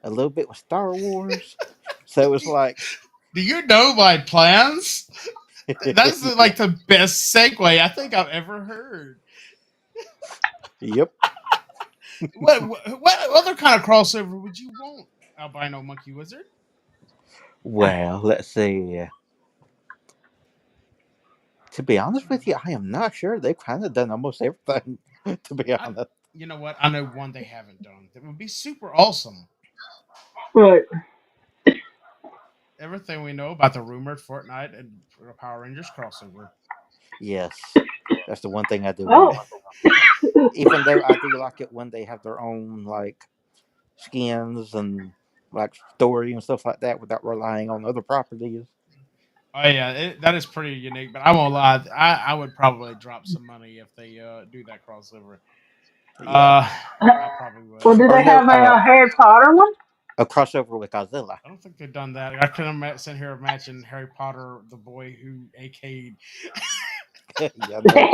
a little bit with Star Wars. So it's like, Do you know my plans? That's yeah, like the best segue I think I've ever heard. yep. What other kind of crossover would you want, Albino Monkey Wizard? Well, let's see. To be honest with you, I am not sure. They've kind of done almost everything. To be I, honest, you know what? I know one they haven't done that would be super awesome. But Everything we know about the rumored Fortnite and Power Rangers crossover. yes, that's the one thing I do want. oh, Even though I do like it when they have their own like skins and like story and stuff like that without relying on other properties. Oh yeah, that is pretty unique. But I won't lie, I would probably drop some money if they do that crossover. Yeah. Uh, I probably would. well, do Or they no, have a Harry Potter one? a crossover with Godzilla. I don't think they've done that. I couldn't sit here imagine Harry Potter, the boy who AK'd. Yeah, no.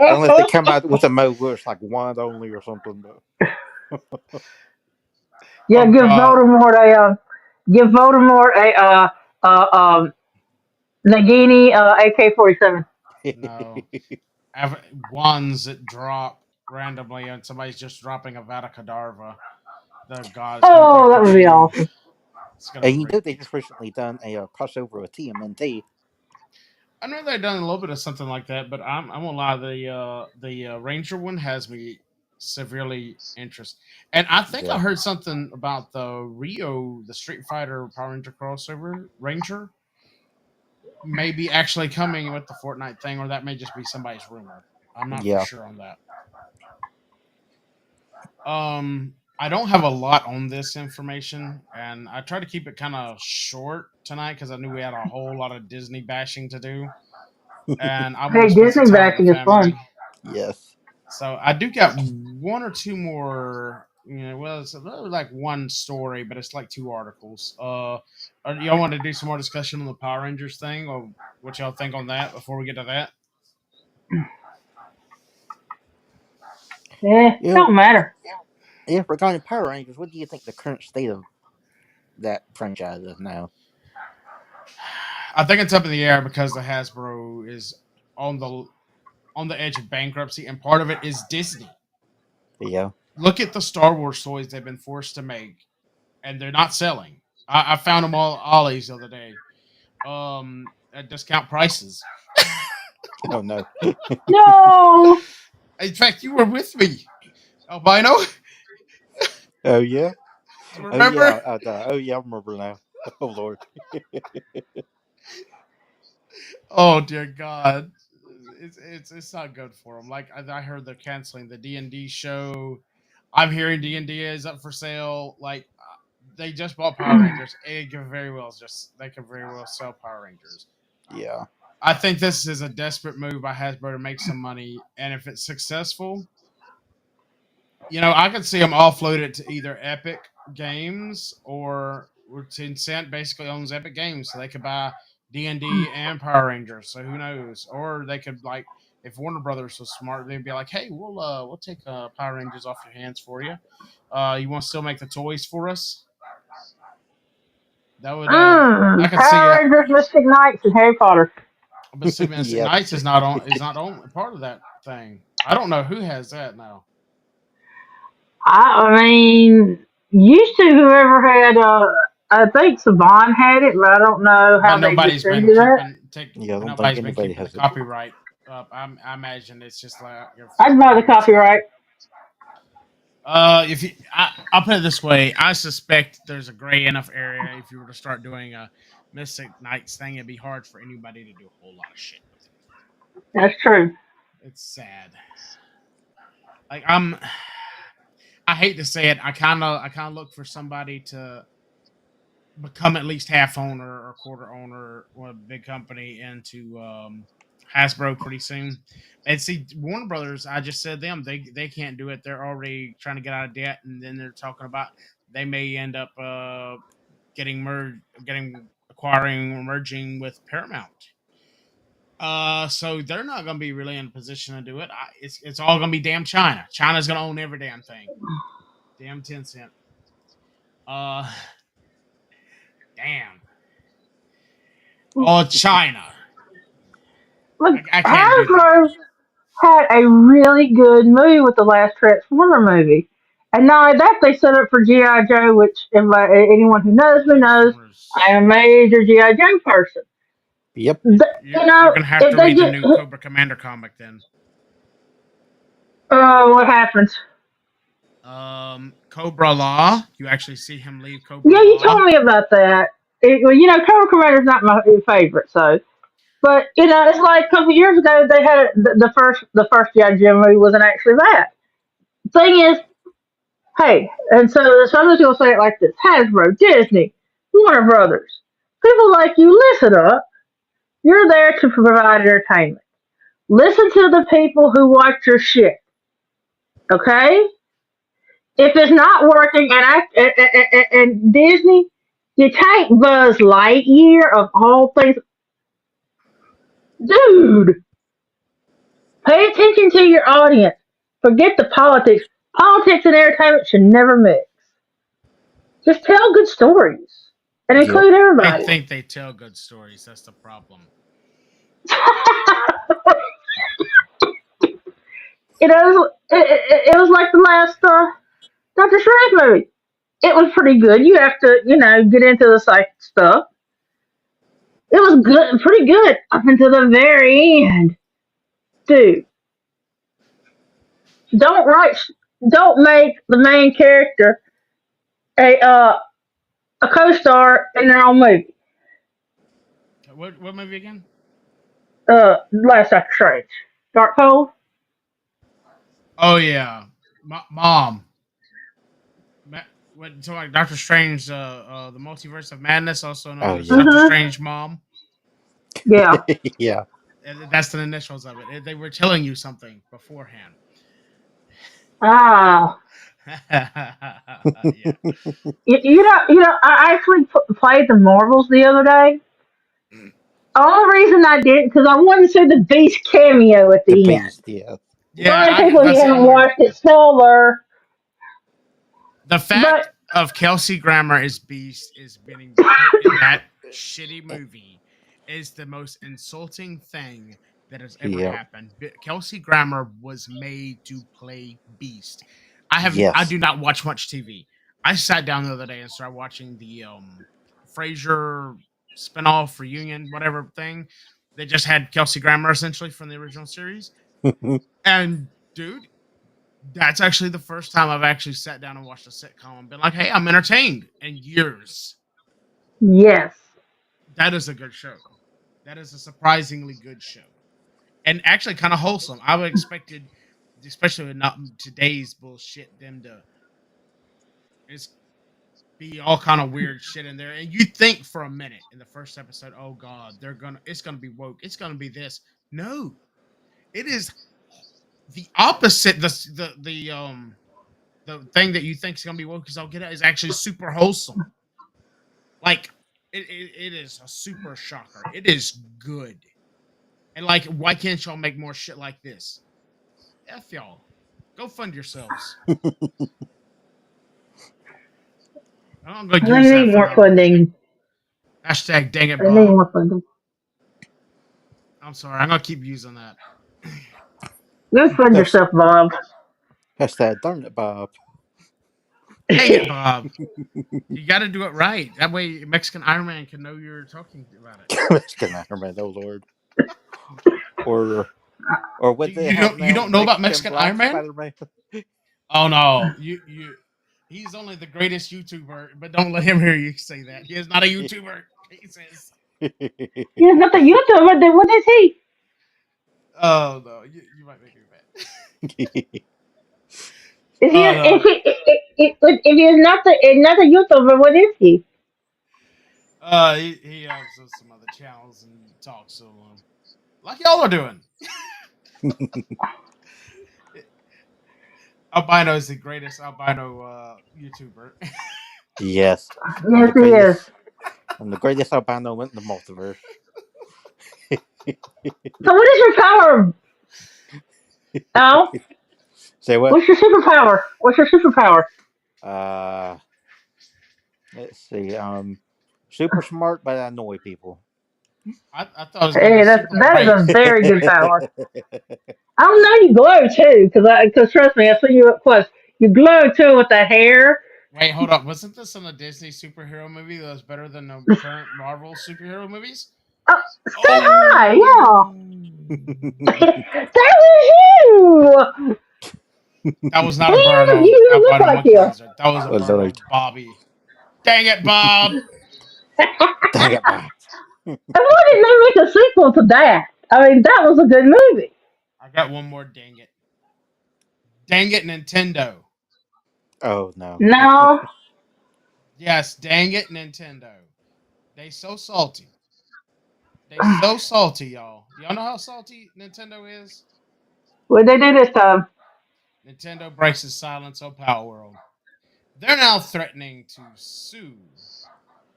Unless they come out with a mode where it's like wand only or something. Yeah, Oh God, give Voldemort a Nagini AK-47. But no. Ones that drop randomly, and somebody's just dropping a Vada Kedavra. The God, it's gonna Oh, break the that would be game. awesome. It's gonna and you break know the. they just recently done a crossover with TMNT. I know they've done a little bit of something like that, but I won't lie. The Ranger one has me severely interested, and I think I Yeah, heard something about the Rio, the Street Fighter Power Ranger crossover Ranger, maybe actually coming with the Fortnite thing, or that may just be somebody's rumor. I'm not for yeah, sure on that. I don't have a lot on this information, and I try to keep it kind of short tonight because I knew we had a whole lot of Disney bashing to do, and I want to Hey, spend some Disney time with the bashing is fun. family. yes. So I do got one or two more. Well, it's really like one story, but it's like two articles. Y'all want to do some more discussion on the Power Rangers thing, or what y'all think on that before we get to that? You know, Don't matter. yeah. Regarding Power Rangers, what do you think the current state of that franchise is now? I think it's up in the air because the Hasbro is on the on the edge of bankruptcy, and part of it is Disney. Yeah, Look at the Star Wars toys they've been forced to make, and they're not selling. I found them all Ollie's the other day, at discount prices. oh no, No. In fact, you were with me, Albino. oh yeah, oh yeah, Remember? oh yeah. I remember now. Oh Lord, Oh dear God, it's not good for them. Like I heard they're canceling the D&D show. I'm hearing D&D is up for sale. Like they just bought Power Rangers. It could very well just they could very well sell Power Rangers. Yeah. I think this is a desperate move by Hasbro to make some money, and if it's successful, I could see them offload it to either Epic Games or Tencent basically owns Epic Games, so they could buy D&D and Power Rangers. So who knows? Or they could like if Warner Brothers was smart, they'd be like, "Hey, we'll take Power Rangers off your hands for you. You want to still make the toys for us?" That would I could see Power it. Rangers, Mystic Knights, and Harry Potter. But see, Mystic Yep. Knights is not on part of that thing. I don't know who has that now. I mean, used to whoever had, I think Saban had it, but I don't know But how they distribute that. Yeah, I don't think nobody's been anybody keeping the has it. copyright up. I imagine it's just like I'd buy the it's fine. copyright. If you, I'll put it this way: I suspect there's a gray enough area. If you were to start doing a Mystic Knights thing, it'd be hard for anybody to do a whole lot of shit with it. That's true. It's sad. Like I hate to say it. I kind of look for somebody to become at least half owner or quarter owner or a big company into Hasbro pretty soon. And see, Warner Brothers, I just said them, they can't do it. They're already trying to get out of debt, and then they're talking about they may end up getting acquiring or merging with Paramount. So they're not going to be really in a position to do it. It's all going to be damn China. China's going to own every damn thing. Damn Tencent. Uh, damn. Oh, China. Look, I can't do that. Hasbro had a really good movie with the last Transformer movie. And not only that, they set up for G.I. Joe, which anyone who knows me knows I Transformers. am a major G.I. Joe person. Yep. You're gonna have If to they read the get, new Cobra Commander comic then. what happens? Cobra Law. You actually see him leave Cobra Yeah, you Law. told me about that. Well, Cobra Commander's not my favorite, so. But it's like a couple years ago they had the first G.I. Joe movie wasn't actually that. Thing is, hey, and so somebody's gonna say it like this: Hasbro, Disney, Warner Brothers, people like you, listen up. You're there to provide entertainment. Listen to the people who watch your shit. Okay, if it's not working, and Disney, you take Buzz Lightyear of all things, dude. Pay attention to your audience. Forget the politics. Politics and entertainment should never mix. Just tell good stories and Yep. include They everybody. think they tell good stories. That's the problem. It was like the last Doctor Strange movie. It was pretty good. You have to, get into the psychic stuff. It was good, pretty good up until the very end, dude. Don't write, don't make the main character a a co-star in their own movie. What movie again? Last Doctor Strange, Darkhold. Oh yeah, Mom. So like Doctor Strange, the Multiverse of Madness, also known Oh as yeah. Doctor Mhm. Strange Mom. Yeah. Yeah. That's the initials of it. They were telling you something beforehand. Ah. Yeah. I actually played the Marvels the other day. Only reason I did because I wanted to see the Beast cameo at The the end. Beast. Yeah. Yeah, Sorry, people, you that's the haven't only watched it. Spoiler. the But fact of Kelsey Grammer is Beast is being put in that shitty movie is the most insulting thing that has ever Yep. happened. Kelsey Grammer was made to play Beast. I Yes. do not watch much TV. I sat down the other day and started watching the Frasier spinoff reunion, whatever thing. They just had Kelsey Grammer essentially from the original series. And dude, that's actually the first time I've actually sat down and watched a sitcom and been like, "Hey, I'm entertained." In years, yes, that is a good show. That is a surprisingly good show, and actually kind of wholesome. I would expected, especially with not today's bullshit, them to just be all kind of weird shit in there, and you think for a minute in the first episode, oh god, it's gonna be woke, it's gonna be this. No, it is the opposite. The thing that you think is gonna be woke is I'll get it is actually super wholesome. Like it is a super shocker. It is good. And like, why can't y'all make more shit like this? F y'all. Go fund yourselves. I'm gonna They use that need for more the funding. hashtag dang it They need Bob. more funding. I'm sorry, I'm gonna keep using that. Go fund Has- yourself, Bob. Hashtag darn it, Bob. Dang it, Bob. You gotta do it right. That way Mexican Iron Man can know you're talking about it. Mexican Iron Man, oh Lord. Or Do what they you have don't you now, don't know about Mexican Mexican Iron Black Man? Spider Man. Oh no, you he's only the greatest YouTuber, but don't let him hear you say that. He is not a YouTuber. He says, He's not the YouTuber. Then what is he? "Oh no, you might make me mad." Is he? Oh no, If he's not the YouTuber, what is he? he helps us some other channels and talks so like y'all are doing. Albino is the greatest albino YouTuber. Yes, I'm Yes, the he is. greatest. I'm the greatest albino in the multiverse. So what is your power, Al? Say what? What's your superpower? What's your superpower? Uh, let's see. Super smart, but I annoy people. I thought it was gonna be Hey, super that is great. a very good power. I don't know you glow too, because trust me, I saw you up close. You glow too with the hair. Wait, hold up. Wasn't this in a Disney superhero movie that was better than the current Marvel superhero movies? Oh, Sky High, Oh, yeah. That was you. that was not a burn He, on you look Albino like Monkey him. Lizard. That was a Oh burn Lord, on Bobby. Dang it, Bob! dang it, Bob. And why didn't they make a sequel to that? I mean, that was a good movie. I got one more. Dang it! Dang it, Nintendo! Oh no. No, Yes, dang it, Nintendo! They so salty. They so salty, y'all. Y'all know how salty Nintendo is. what they do this time? Nintendo breaks its silence on Power World. They're now threatening to sue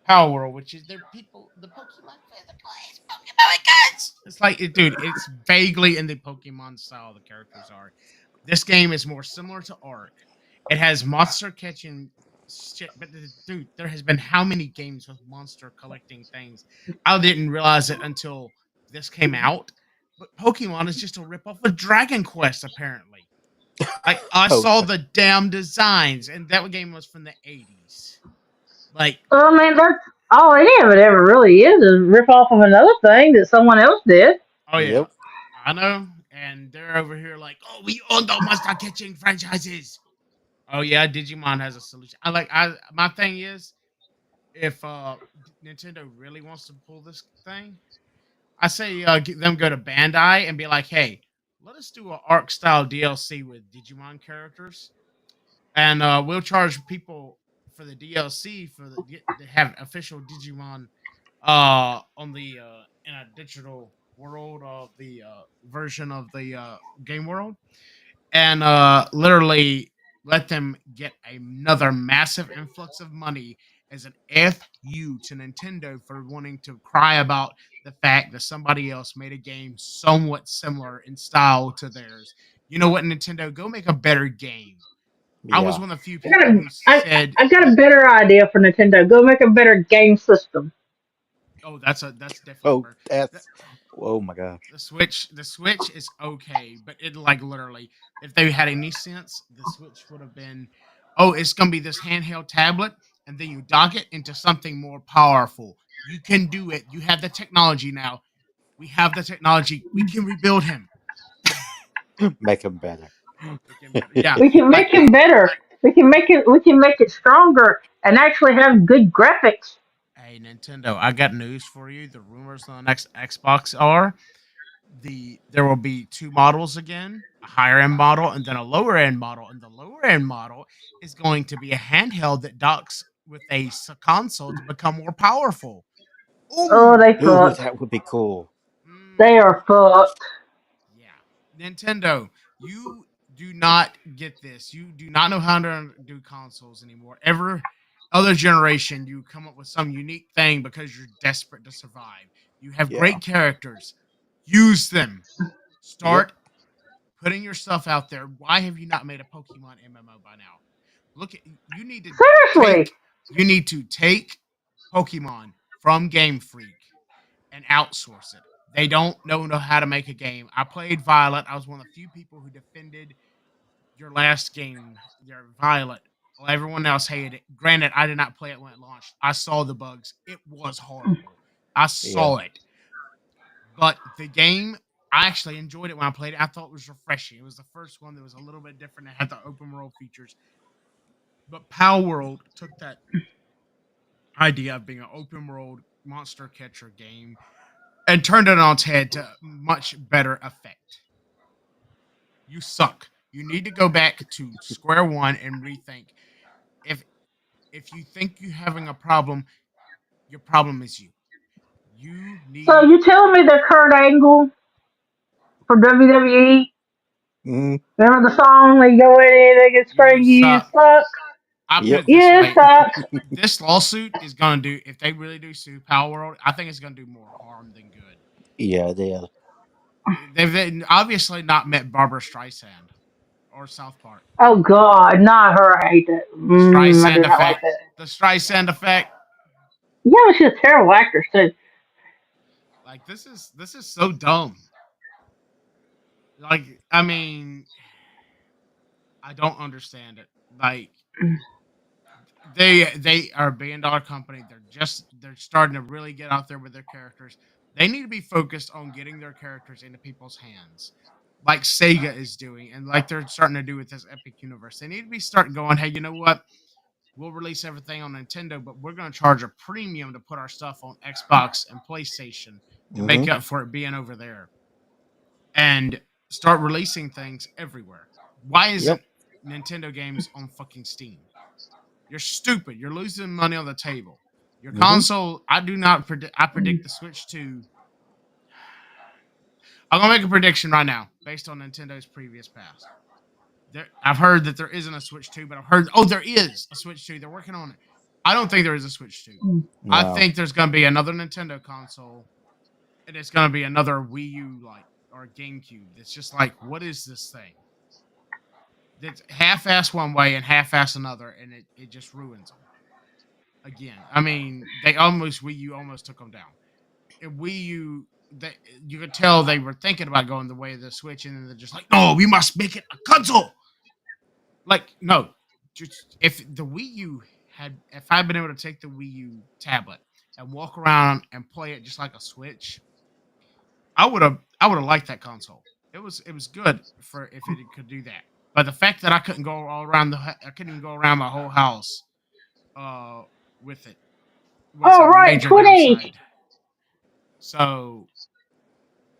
Power World, which is their people, the Pokemon fans that plays Pokemon cards. It's like, dude, it's vaguely in the Pokemon style the characters are. This game is more similar to Ark. It has monster catching shit, but dude, there has been how many games with monster collecting things? I didn't realize it until this came out. But Pokemon is just a ripoff of Dragon Quest, apparently. Like I Oh, saw the damn designs, and that game was from the '80s. Like, Well, I mean, that's all any of it ever really is rip off of another thing that someone else did. oh yeah, yep. I know. And they're over here like, oh, we own the monster catching franchises. Oh yeah, Digimon has a solution. I my thing is, if Nintendo really wants to pull this thing, I say get them go to Bandai and be like, hey, let us do an Arc style DLC with Digimon characters, and we'll charge people for the DLC for to have official Digimon on the in a digital world of the version of the game world, and literally let them get another massive influx of money as an fu to Nintendo for wanting to cry about the fact that somebody else made a game somewhat similar in style to theirs. You know what, Nintendo, go make a better game. I was Yeah. one of the few I got people a, who I, said, I got a better idea for Nintendo. Go make a better game system. "Oh, that's definitely a Oh, bird." that's. Oh my gosh. The Switch is okay, but it like literally, if they had any sense, the Switch would have been, oh, it's gonna be this handheld tablet, and then you dock it into something more powerful. You can do it. You have the technology now. We have the technology. We can rebuild him. Make them better. Make him better. Yeah, We can like make it better. We can make it. We can make it stronger and actually have good graphics. hey Nintendo, I got news for you. The rumors on the next Xbox are there will be two models again, a higher end model and then a lower end model, and the lower end model is going to be a handheld that docks with a console to become more powerful. Oh, Ooh, they Ooh, fucked. that would be cool. They mm, are fucked. yeah. Nintendo, you do not get this. You do not know how to do consoles anymore. Every other generation, you come up with some unique thing because you're desperate to survive. You have Yeah. great characters. Use them. Yep. Start putting your stuff out there. Why have you not made a Pokemon MMO by now? Look at you need to Seriously. take you need to take Pokemon from Game Freak and outsource it. They don't know how to make a game. I played Violet. I was one of the few people who defended your last game, your Violet. Well, everyone else hated it. Granted, I did not play it when it launched. I saw the bugs. It was horrible. I Yeah. saw it. But the game, I actually enjoyed it when I played it. I thought it was refreshing. It was the first one that was a little bit different. It had the open world features. But Power World took that idea of being an open world monster catcher game and turned it on its head to much better effect. You suck. You need to go back to square one and rethink. If if you think you're having a problem, your problem is you. You So need you telling me that Kurt Angle for WWE? Mm, Remember the song? They go in and they get you sprayed. You suck. suck. I put yep. it this You way: suck. this lawsuit is gonna do if they really do sue Power World. I think it's gonna do more harm than good. Yeah, it is. They've obviously not met Barbara Streisand or South Park. Oh God, not her. I hate that. The I do Streisand not like effect. that. The Streisand effect. Yeah, but she's a terrible actress too. Like this is so dumb. Like I mean, I don't understand it. Like they are $1 billion company. They're starting to really get out there with their characters. They need to be focused on getting their characters into people's hands, like Sega is doing, and like they're starting to do with this Epic Universe. They need to be starting going, hey, you know what? We'll release everything on Nintendo, but we're going to charge a premium to put our stuff on Xbox and PlayStation to Mm-hmm. make up for it being over there, and start releasing things everywhere. Why Yep. isn't Nintendo games on fucking Steam? You're stupid. You're losing money on the table. Your Mm-hmm. console, I do not predict. I predict the Switch 2. I'm gonna make a prediction right now based on Nintendo's previous past. I've heard that there isn't a Switch 2, but I've heard there is a Switch 2. They're working on it. I don't think there is a Switch 2. I No. think there's gonna be another Nintendo console, and it's gonna be another Wii U like or GameCube. It's just like, what is this thing? That's half-ass one way and half-ass another, and it just ruins them again. I mean, Wii U almost took them down. Wii U, you could tell they were thinking about going the way of the Switch, and then they're just like, no, we must make it a console. Like, no, just if the Wii U if I'd been able to take the Wii U tablet and walk around and play it just like a Switch, I would have liked that console. It was good for if it could do that. But the fact that I couldn't go all around I couldn't even go around my whole house uh with it was All a right, major 20. downside. So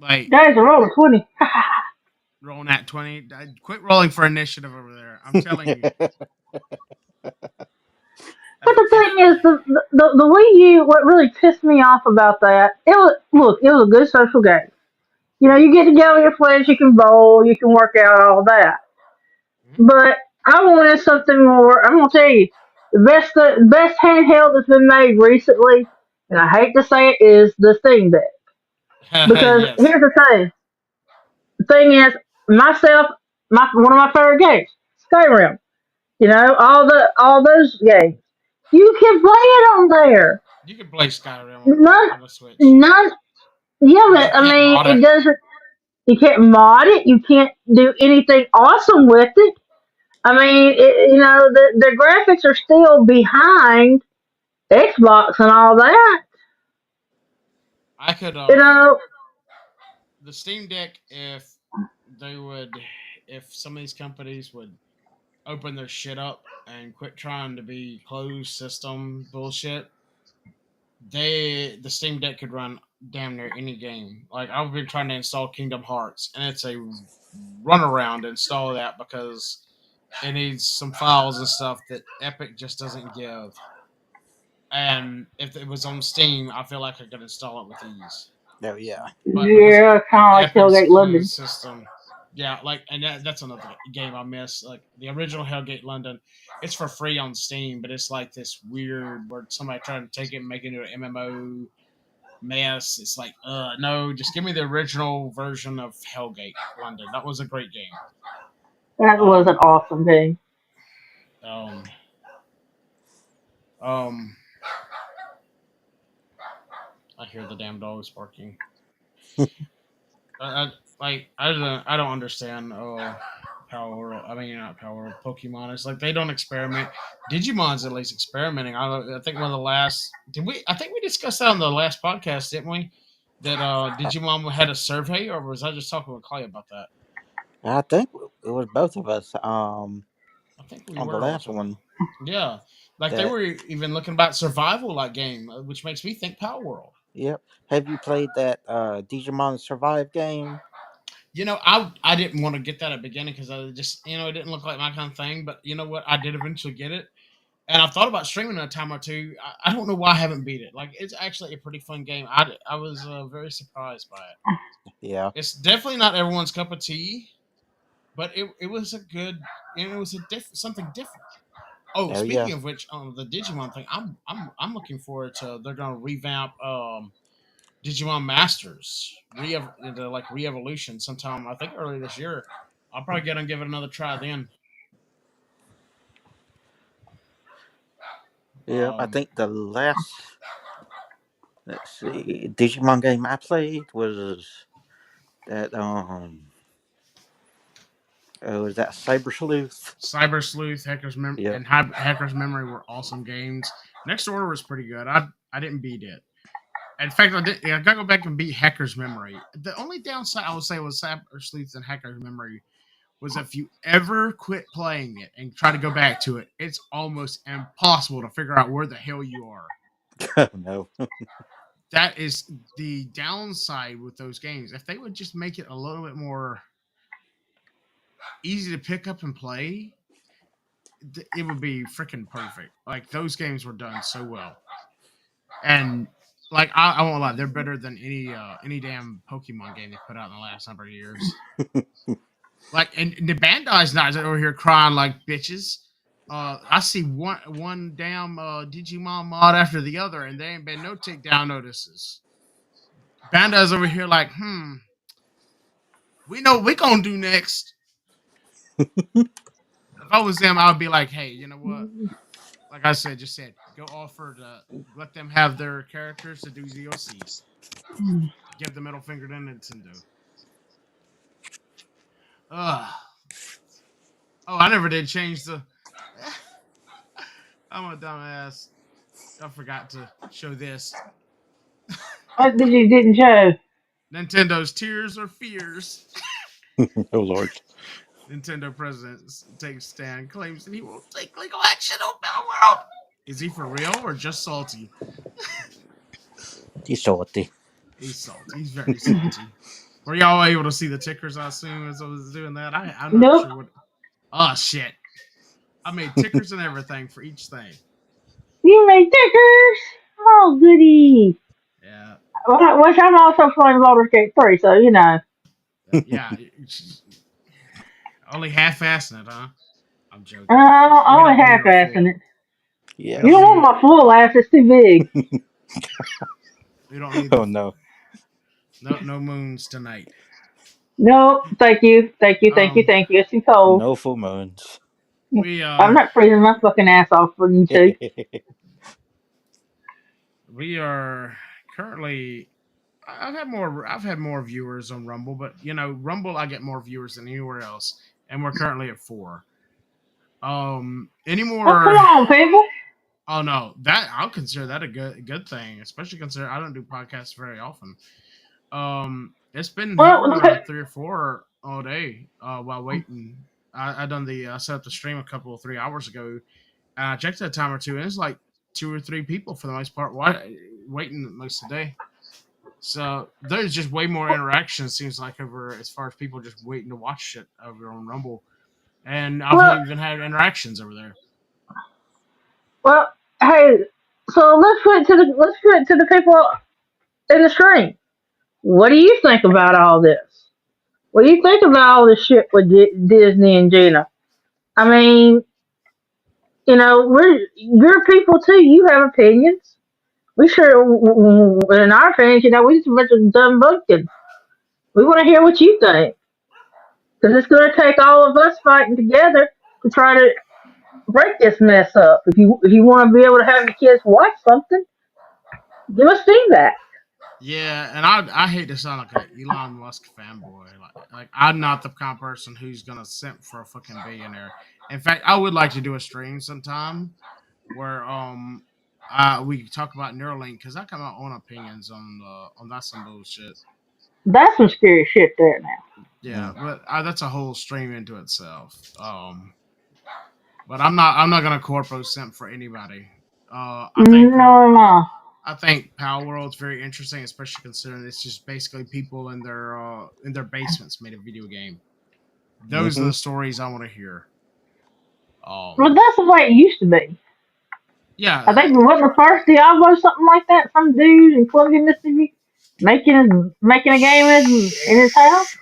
like Guys, a roll of 20. rolling at 20, quit rolling for initiative over there. I'm telling you. But the If thing is, the Wii U. What really pissed me off about that? It was a good social game. You know, you get together with your friends, you can bowl, you can work out, all that. But I wanted something more. I'm gonna tell you, the best handheld that's been made recently, and I hate to say it, is the Steam Deck. Because yes, here's the thing is, myself, my one of my favorite games, Skyrim. You know, all those games, you can play it on there. you can play Skyrim None, on a Switch, none. Yeah, but you but I can't mean, mod it. it doesn't. You can't mod it. You can't do anything awesome with it. I mean, the graphics are still behind Xbox and all that. I could You know, the Steam Deck they would if some of these companies would open their shit up and quit trying to be closed system bullshit, the Steam Deck could run damn near any game. Like I've been trying to install Kingdom Hearts, and it's a runaround to install that because it needs some files and stuff that Epic just doesn't give. And if it was on Steam, I feel like I could install it with ease. Oh yeah. But because Yeah, kind of like Epic's Hellgate closed London. system, yeah, like, and that's another game I miss. Like the original Hellgate London, it's for free on Steam, but it's like this weird where somebody tried to take it and make it into an MMO mess. It's like, no, just give me the original version of Hellgate London. That was a great game. That was an Um, awesome game. um, um, I hear the damn dogs barking. I don't understand. Power. I mean, not Power. Pokemon. It's like they don't experiment. Digimon's at least experimenting. I think one of the last. Did we? I think we discussed that on the last podcast, didn't we? That Digimon had a survey, or was I just talking with Clay about that? I think it was both of us. I think we On the were all last talking. one Yeah, like they that. were even looking about survival like game, which makes me think Power World. Yep. Have you played that Digimon Survive game? I didn't want to get that at the beginning because I just it didn't look like my kind of thing. But you know what? I did eventually get it, and I've thought about streaming it a time or two. I don't know why I haven't beat it. Like it's actually a pretty fun game. I was very surprised by it. Yeah. It's definitely not everyone's cup of tea, but it was a good it was something different. Oh, Oh yeah. speaking of which, the Digimon thing, I'm looking forward to. They're gonna revamp Digimon Masters, into like re-evolution sometime. I think early this year. I'll probably get and give it another try then. Yep. I Um, think the last, let's see, Digimon game I played was that was that Cyber Sleuth. Cyber Sleuth, Yep. and Hacker's Memory were awesome games. Next Order was pretty good. I didn't beat it. In fact, I gotta go back and beat Hacker's Memory. The only downside I would say was Cyber Sleuth and Hacker's Memory was if you ever quit playing it and try to go back to it, it's almost impossible to figure out where the hell you are. Oh no. That is the downside with those games. If they would just make it a little bit more easy to pick up and play, it would be freaking perfect. Like those games were done so well, and like I won't lie, they're better than any damn Pokemon game they put out in the last number of years. Like, and the Bandai's not over here crying like bitches. I see one damn Digimon mod after the other, and there ain't been no takedown notices. Bandai's over here like, we know what we gonna do next. If I was them, I would be like, hey, you know what? Like I said, go offer to let them have their characters to do ZOCs. Give the middle finger to Nintendo. Ugh. Oh, I never did change the. I'm a dumbass. I forgot to show this. What did you didn't show? Nintendo's Tears or Fears. Oh Lord. Nintendo president takes stand, claims that he will take legal action on Battle World. Is he for real or just salty? He's salty. He's salty. He's very salty. Were y'all able to see the tickers, I assume, as I was doing that? I'm not Nope. sure what. Oh, shit. I made tickers and everything for each thing. You made stickers. Oh, goody. Yeah. Which I'm also playing Baldur's Gate 3, so you know. Yeah. Only half-assing it, huh? I'm joking. We Only don't need our half-assing full. it. We You Yes. don't don't need. want my full ass. It's too big. We don't need Oh the no. no moons tonight. Nope. Thank you. Thank you. Thank you. Um, Thank you. It's too cold. No full moons. we I'm not freezing my fucking ass off for you two. we are currently. I've had more viewers on Rumble, but Rumble I get more viewers than anywhere else, and we're currently at 4. Any Oh, come more? on, people. Oh no, that I'll consider that a good thing, especially consider I don't do podcasts very often. It's been hovering Well, around 3 or 4 all day while waiting. I set up the stream a couple of 3 hours ago, and I checked that time or two, and it's like 2 or 3 people for the most part waiting most of the day. So there's just way more interaction. Seems like over as far as people just waiting to watch shit over on Rumble, and I've well, even had interactions over there. well. Hey, So let's put it to the people in the stream. What do you think about all this? What do you think about all this shit with Disney and Gina? I mean, you're people too. You have opinions. We sure, in our opinions, we just a bunch of dumb bumpkins. We want to hear what you think because it's going to take all of us fighting together to try to break this mess up. If you want to be able to have your kids watch something, give us feedback. Yeah, and I hate to sound like an Elon Musk fanboy. Like I'm not the kind of person who's gonna simp for a fucking billionaire. In fact, I would like to do a stream sometime where we talk about Neuralink because I got my own opinions on that some bullshit. That's some scary shit there now. Yeah, but that's a whole stream into itself. But I'm not gonna corpo simp for anybody. I think No, no. I think Power World's very interesting, especially considering it's just basically people in their basements made a video game. Those are Mm-hmm. the stories I want to hear. But Um, that's the way it used to be. I yeah, think it wasn't the first Diablo something like that. Some dude in Columbia, Mississippi, making a game in his house.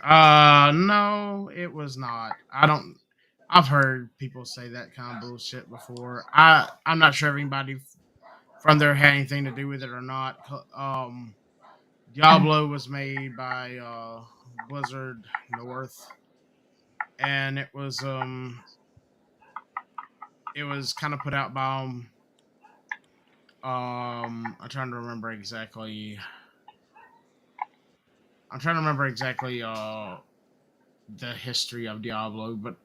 no, it was not. I don't. I've heard people say that kind of bullshit before. I'm not sure if anybody from there had anything to do with it or not. Diablo was made by Blizzard North, and it was kind of put out by I'm trying to remember exactly. I'm trying to remember exactly the history of Diablo, but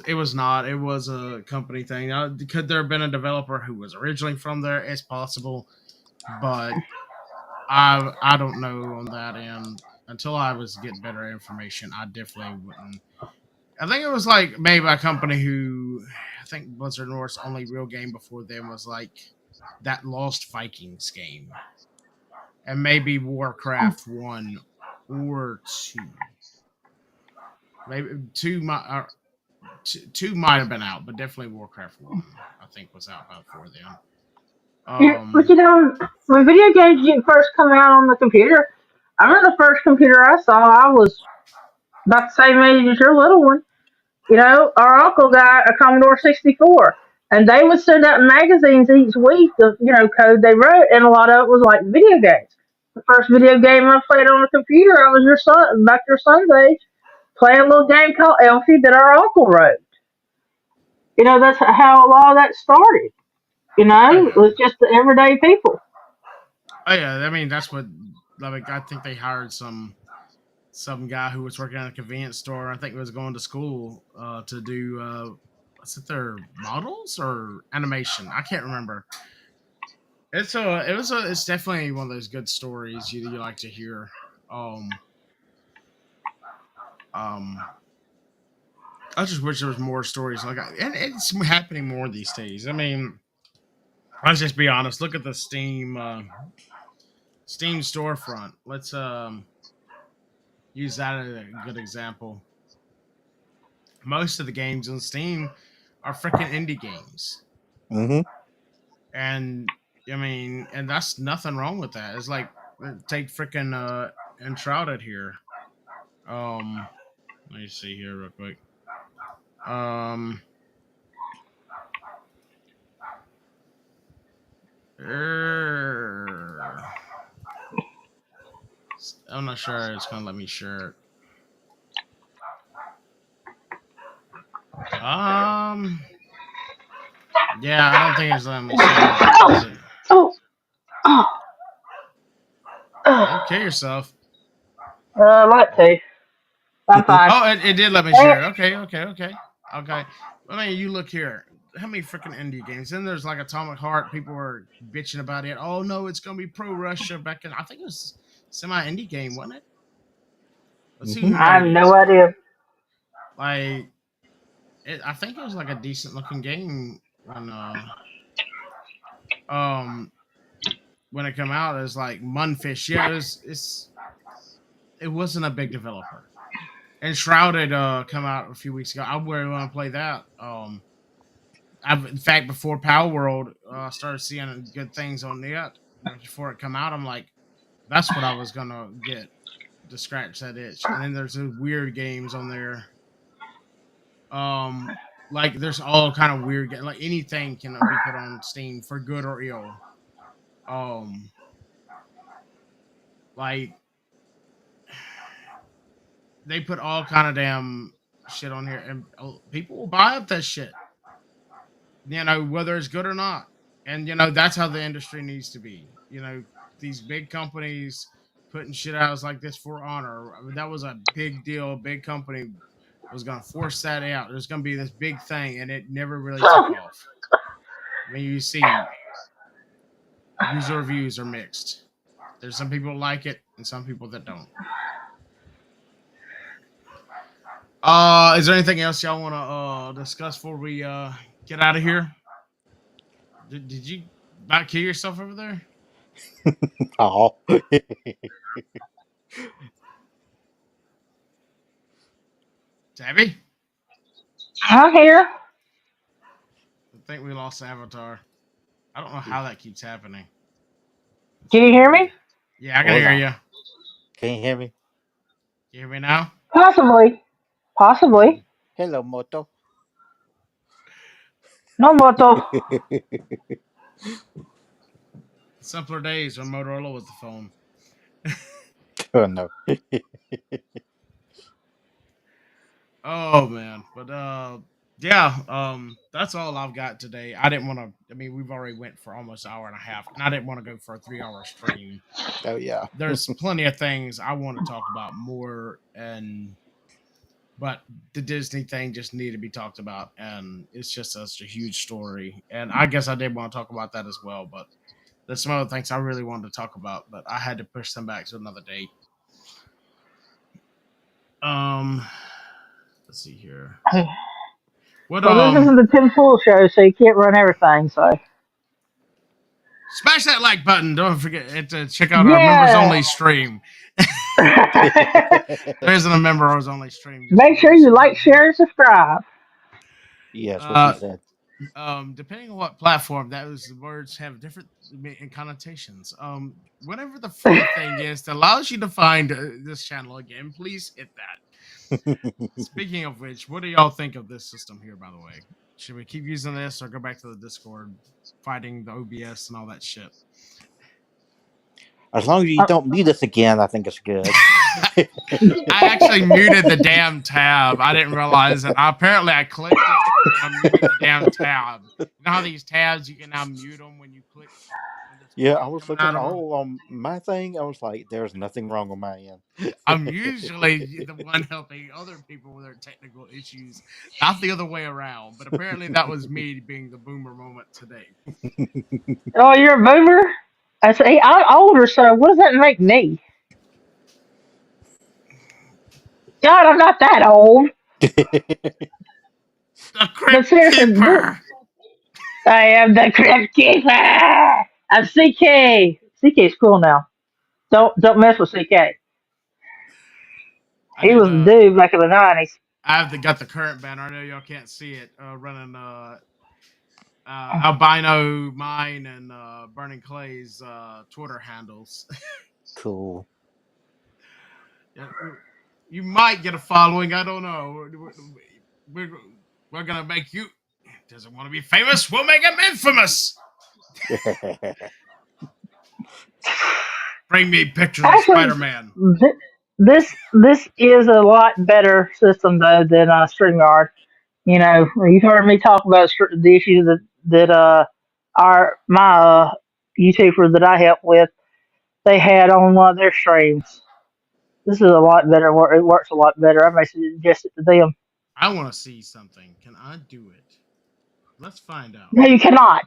it was not. It was a company thing. Could there have been a developer who was originally from there? It's possible, but I don't know on that end. Until I was getting better information, I definitely wouldn't. I think it was like made by a company who I think Blizzard North's only real game before them was like that Lost Vikings game, and maybe Warcraft 1 or 2. Maybe two might have been out, but definitely Warcraft 1 I think was out before then. Yeah, but Um, when video games didn't first come out on the computer, I remember the first computer I saw. I was about the same age as your little one. Our uncle got a Commodore 64, and they would send out magazines each week of code they wrote, and a lot of it was like video games. The first video game I played on a computer, I was about your son's age, playing a little game called Elfie that our uncle wrote. That's how a lot of that started. oh It yeah, was just the everyday people. oh yeah. I mean, that's what. Like, I think they hired some guy who was working at a convenience store. I think was going to school to do was it their models or animation? I can't remember. It's definitely one of those good stories you like to hear. Um um I just wish there was more stories like that. And it's happening more these days. I mean, let's just be honest. Look at the Steam storefront. Let's use that as a good example. Most of the games on Steam are freaking indie games. Mm-hmm. And I mean, and that's nothing wrong with that. It's like take freaking Enshrouded here. Um Let me see here real quick. Um er, I'm not sure it's gonna let me share it. Um yeah, I don't think it's letting me share it. Is Oh, it? oh, oh, Don't oh. kill yourself. I'd like to. I'm fine. Oh, it did let me Eh, share. Okay. I mean, you look here. How many freaking indie games? Then there's like Atomic Heart. People were bitching about it. Oh no, it's gonna be pro Russia back in. I think it was semi indie game, wasn't it? Let's see Mm-hmm. who I have made it. no idea. Like, I think it was like a decent looking game um when it came out. It was like Munfish. Yeah, it wasn't a big developer. And Shrouded come out a few weeks ago. I really want to play that. In fact, before Power World, I started seeing good things on it. Before it come out, I'm like, that's what I was gonna get to scratch that itch. And then there's those weird games on there. Um, like there's all kind of weird, like anything can be put on Steam for good or ill. Um, like they put all kind of damn shit on here, and people will buy up that shit. Whether it's good or not. And that's how the industry needs to be. These big companies putting shit out like this for honor. I mean, that was a big deal. A big company was going to force that out. There's going to be this big thing, and it never really took off. I mean, you see, user reviews are mixed. There's some people that like it, and some people that don't. Is there anything else y'all want to discuss before we get out of here? Did you about kill yourself over there? Oh. Tabby? I'm here. I think we lost Avatar. I don't know how that keeps happening. It's Can you really hear weird. me? Yeah, I can hear you. Can you hear me? Can you hear me now? Possibly. Possibly. Hello, Moto. No moto. Simpler days when Motorola was the phone. Oh no. Oh man, but yeah, that's all I've got today. I didn't want to. I mean, we've already went for almost an hour and a half, and I didn't want to go for a 3 hour stream. Oh yeah. There's plenty of things I want to talk about more, but the Disney thing just needed to be talked about, and it's just such a huge story. And I guess I did want to talk about that as well, but there's some other things I really wanted to talk about, but I had to push them back to another date. Let's see here. What Well, this isn't the Tim Pool show, so you can't run everything. So smash that like button. Don't forget to check out our members yeah. only stream. There isn't a members only stream. Make sure you like, share, and subscribe. Yes, what she said. Depending on what platform, those words have different connotations. Whatever the free thing is that allows you to find this channel again, please hit that. Speaking of which, what do y'all think of this system here, by the way? Should we keep using this or go back to the Discord, fighting the OBS and all that shit? As long as you don't mute us again, I think it's good. I actually muted the damn tab. I didn't realize it. Apparently, I clicked it and I muted the damn tab. You know how these tabs, you can now mute them when you click? Yeah, I was looking on my thing. I was like, there's nothing wrong on my end. I'm usually the one helping other people with their technical issues, not the other way around. But apparently, that was me being the boomer moment today. Oh, you're a boomer? I say I'm older, so what does that make me? God, I'm not that old. The But Crypt seriously, Keeper! I am the Crypt Keeper. I'm CK. CK's cool now. Don't mess with CK. He was a dude back in the 90s. I've got the current banner. I know y'all can't see it. Running Albino Mine and Burning Clay's Twitter handles. Cool. Yeah, you might get a following. I don't know. We're gonna make you. Doesn't want to be famous. We'll make him infamous. Bring me pictures of Spider-Man. This is a lot better system though than StreamYard. You know, you've heard me talk about the issues that my YouTuber that I help with they had on one of their streams. This is a lot better. It works a lot better. I may suggest it to them. I want to see something. Can I do it? Let's find out. No, you cannot.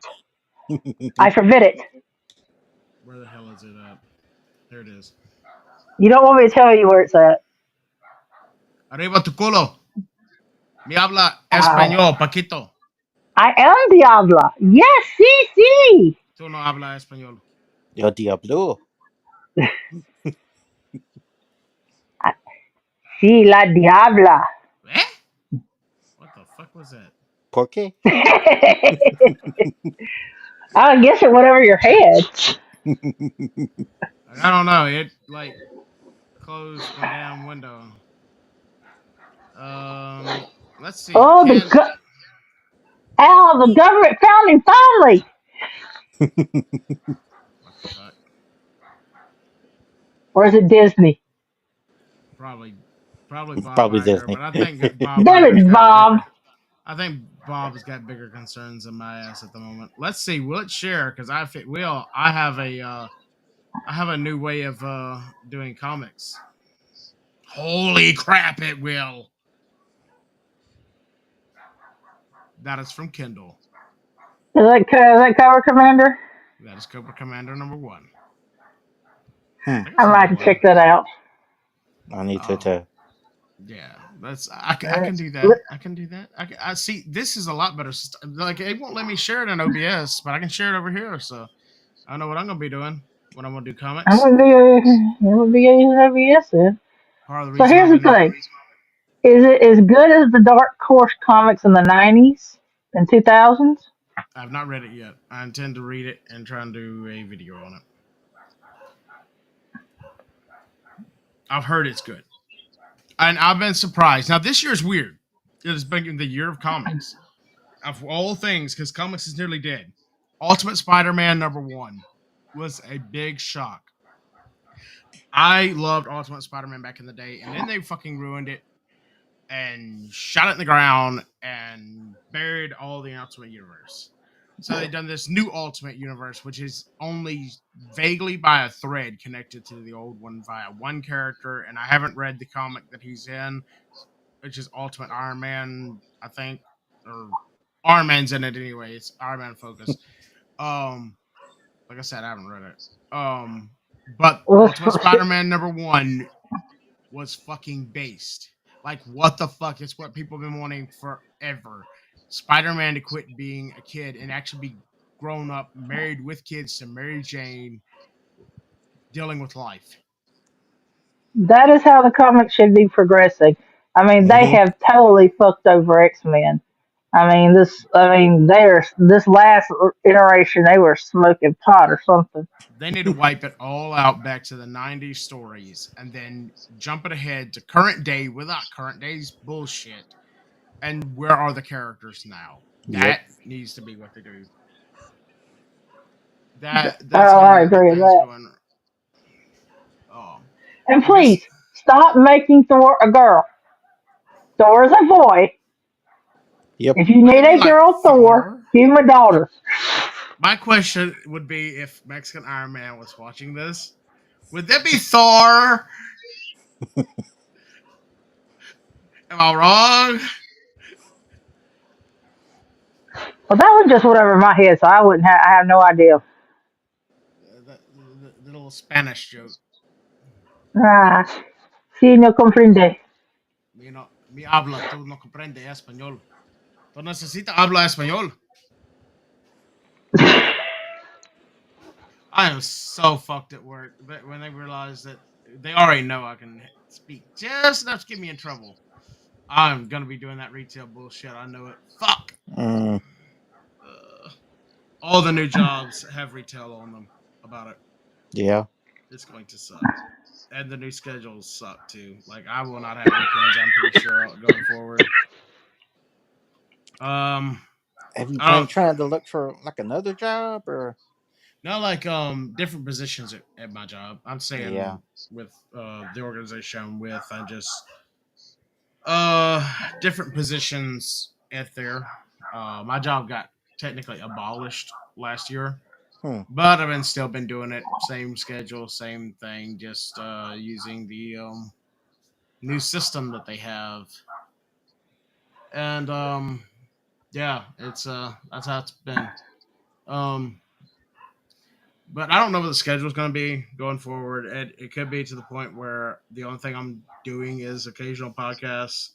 I forbid it. Where the hell is it at? There it is. You don't want me to tell you where it's at. Arriba tu culo. Me habla español, Paquito. I am Diabla. Yes, sí. Tú no habla español. Yo Diablo. Sí, la Diabla. Eh? What the fuck was that? ¿Por qué? I guess it went over your head. Like, I don't know. It like closed my damn window. Let's see. Oh, Can the government found him finally. what the fuck? Or is it Disney? Probably, probably Bob Probably Iger, Disney. but I think Bob Damn Iger's it, got Bob. bigger. I think Bob's got bigger concerns than my ass at the moment. Let's see. Will it share? Because I fit. Will I have a I have a new way of doing comics. Holy crap! It will. That is from Kindle. Is that Cover Commander? That is Cobra Commander number one. Hmm. I think I it's might number have to one. check that out. I need to Oh, too. yeah. I can do Uh, that. I can do that. I see. This is a lot better. Like it won't let me share it in OBS, but I can share it over here. So I know what I'm gonna be doing when I'm gonna do I'm comics. gonna be using OBS then. Part of the So reason here's I've the been thing: is it as good as the Dark Horse comics in the '90s and 2000s? I've not read it yet. I intend to read it and try and do a video on it. I've heard it's good, and I've been surprised. Now this year is weird. It has been the year of comics, of all things, because comics is nearly dead. Ultimate Spider-Man number one was a big shock. I loved Ultimate Spider-Man back in the day, and then they fucking ruined it and shot it in the ground and buried all the Ultimate Universe. So they've done this new Ultimate Universe, which is only vaguely by a thread connected to the old one via one character. And I haven't read the comic that he's in, which is Ultimate Iron Man, I think, or Iron Man's in it anyway. It's Iron Man focus. Um, like I said, I haven't read it. But Well, Ultimate Spider-Man number one was fucking based. Like, what the fuck? It's what people have been wanting forever. Spider-Man to quit being a kid and actually be grown up, married with kids to Mary Jane, dealing with life. that is how the comics should be progressing. I mean, they Mm-hmm. have totally fucked over X-Men. This last iteration, they were smoking pot or something. They need to wipe it all out back to the 90s stories and then jump it ahead to current day without current day's bullshit. And where are the characters now? Yep. That needs to be what they do. Oh, That's how you I will get agree with things that. going. Um, And because please stop making Thor a girl. Thor is a boy. Yep. If you wouldn't need it be a like girl Thor, Thor? give him a daughter. My question would be if Mexican Iron Man was watching this, would that be Thor? Am I wrong? Well, that was just whatever in my head, so I wouldn't. I have no idea. The little Spanish joke. Ah, sí, no comprende. You know, mi habla, tú no comprende español. Tú necesitas hablar español. I am so fucked at work when they realize that they already know I can speak just enough to get me in trouble. I'm gonna be doing that retail bullshit. I know it. Fuck. Mm, Uh, all the new jobs have retail on them about it. yeah. It's going to suck. And the new schedules suck too. Like I will not have weekends. I'm pretty sure going forward. Um, Have you I been don't trying to look for like another job or? not like different positions at my job. I'm Yeah. saying with the organization I'm with. I just different positions at there. My job got technically abolished last year, Hmm. but I've been still been doing it. Same schedule, same thing. Just using the new system that they have, and yeah, it's that's how it's been. Um, but I don't know what the schedule is going to be going forward. It could be to the point where the only thing I'm doing is occasional podcasts,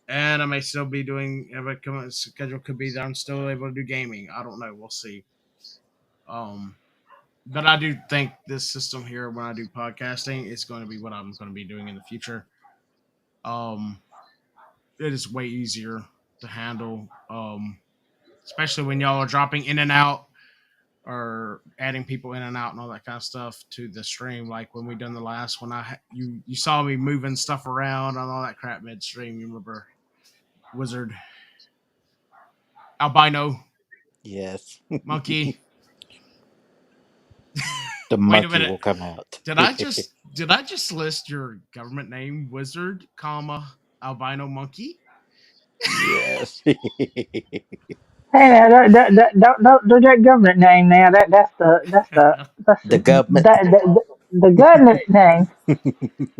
and I may still be doing. If it come schedule could be that I'm still able to do gaming. I don't know. We'll see. Um, but I do think this system here, when I do podcasting, is going to be what I'm going to be doing in the future. Um, it is way easier. to handle, especially when y'all are dropping in and out or adding people in and out and all that kind of stuff to the stream. Like when we done the last one, you saw me moving stuff around and all that crap midstream. You remember Wizard, Albino, Yes. Monkey. The Wait a monkey minute. will come out. Did I just list your government name, Wizard, comma Albino Monkey? Yes. Hey, now, don't do that government name now. The government. The government name.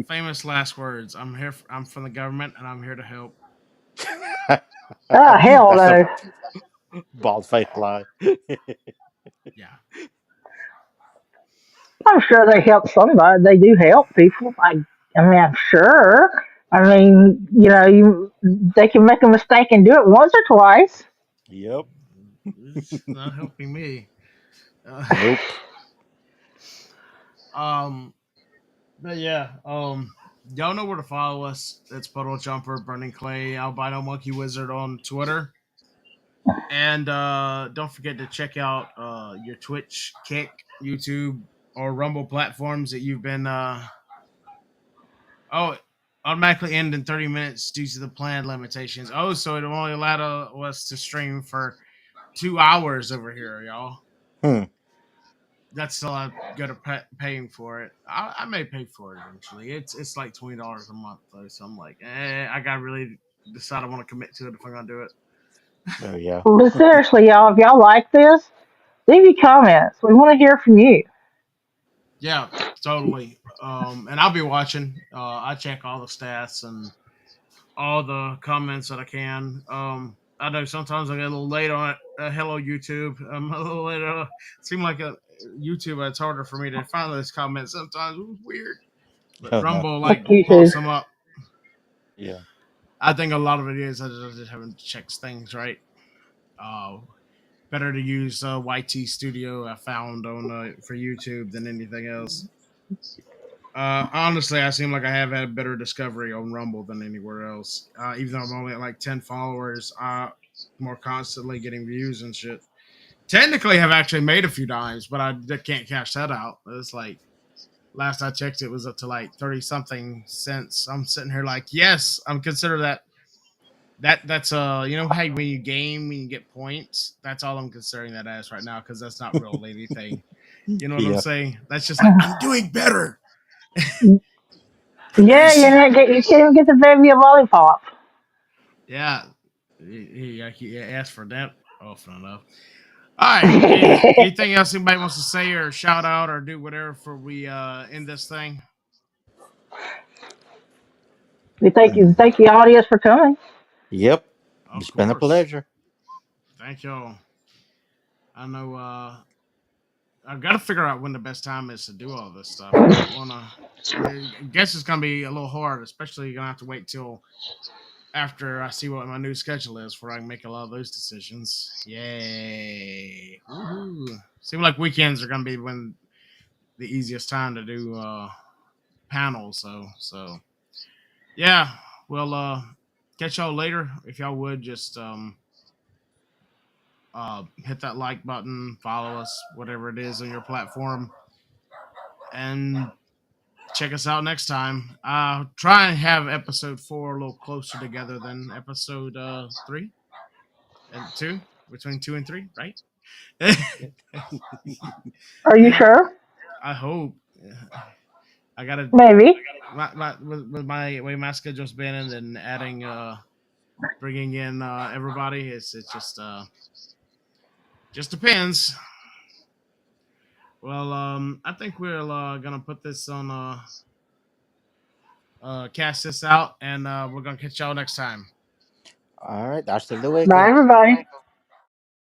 Famous last words. I'm here. I'm from the government, and I'm here to help. Oh, hell That's a no. bald faced lie. Yeah. I'm sure they help somebody. They do help people. I mean, I'm sure. I mean, they can make a mistake and do it once or twice. Yep. It's not helping me. Uh, Nope. um, but yeah, y'all know where to follow us. It's Puddle Jumper, Burning Clay, Albino Monkey Wizard on Twitter. And don't forget to check out your Twitch, Kick, YouTube, or Rumble platforms that you've been. Oh, automatically end in 30 minutes due to the planned limitations. Oh, so it only allowed us to stream for 2 hours over here, y'all. Hmm. That's still I got to paying for it. I may pay for it eventually. It's like $20 a month though, so I'm like, I gotta really decide I want to commit to it if I'm gonna do it. Oh yeah. But seriously, y'all, if y'all like this, leave your comments. We want to hear from you. Yeah, totally. And I'll be watching. I check all the stats and all the comments that I can. I know sometimes I get a little late on it. Hello, YouTube. I'm a little late. Seem like a YouTube. It's harder for me to find those comments sometimes. It was weird, but Oh no. Rumble Fuck like you too. pops them up. Yeah. I think a lot of it is I just haven't checked things right. Uh, Better to use YT Studio I found on for YouTube than anything else. Honestly, I seem like I have had better discovery on Rumble than anywhere else. Even though I'm only at like 10 followers, more constantly getting views and shit. Technically, have actually made a few dimes, but I can't cash that out. It's like last I checked, it was up to like 30 something cents. I'm sitting here like, yes, I'm consider that's hey, when you game, when you get points, that's all I'm considering that as right now because that's not really anything. You know what I'm Yeah. saying? That's just like I'm doing better. Yeah, you can't even get the baby a lollipop. Yeah, he asked for that often enough. All right. Anything else anybody wants to say or shout out or do whatever for we end this thing? We thank the audience for coming. Yep. Of It's been a course. pleasure. Thank y'all. I know. I've got to figure out when the best time is to do all this stuff. I don't want to. I guess it's gonna be a little hard, especially you're gonna have to wait till after I see what my new schedule is, before I can make a lot of those decisions. Yay! Woohoo! Seems like weekends are gonna be when the easiest time to do panels. So yeah. Well, catch y'all later. If y'all would just hit that like button, follow us, whatever it is on your platform, and check us out next time. Try and have episode 4 a little closer together than episode 3 and 2, between 2 and 3, right? Are you sure? I hope. I gotta Maybe. with my way my schedule's been, and then adding bringing in everybody. It's just depends. Well, I think we're gonna put this on cast this out, and we're gonna catch y'all next time. All right. Hasta luego. Bye, everybody.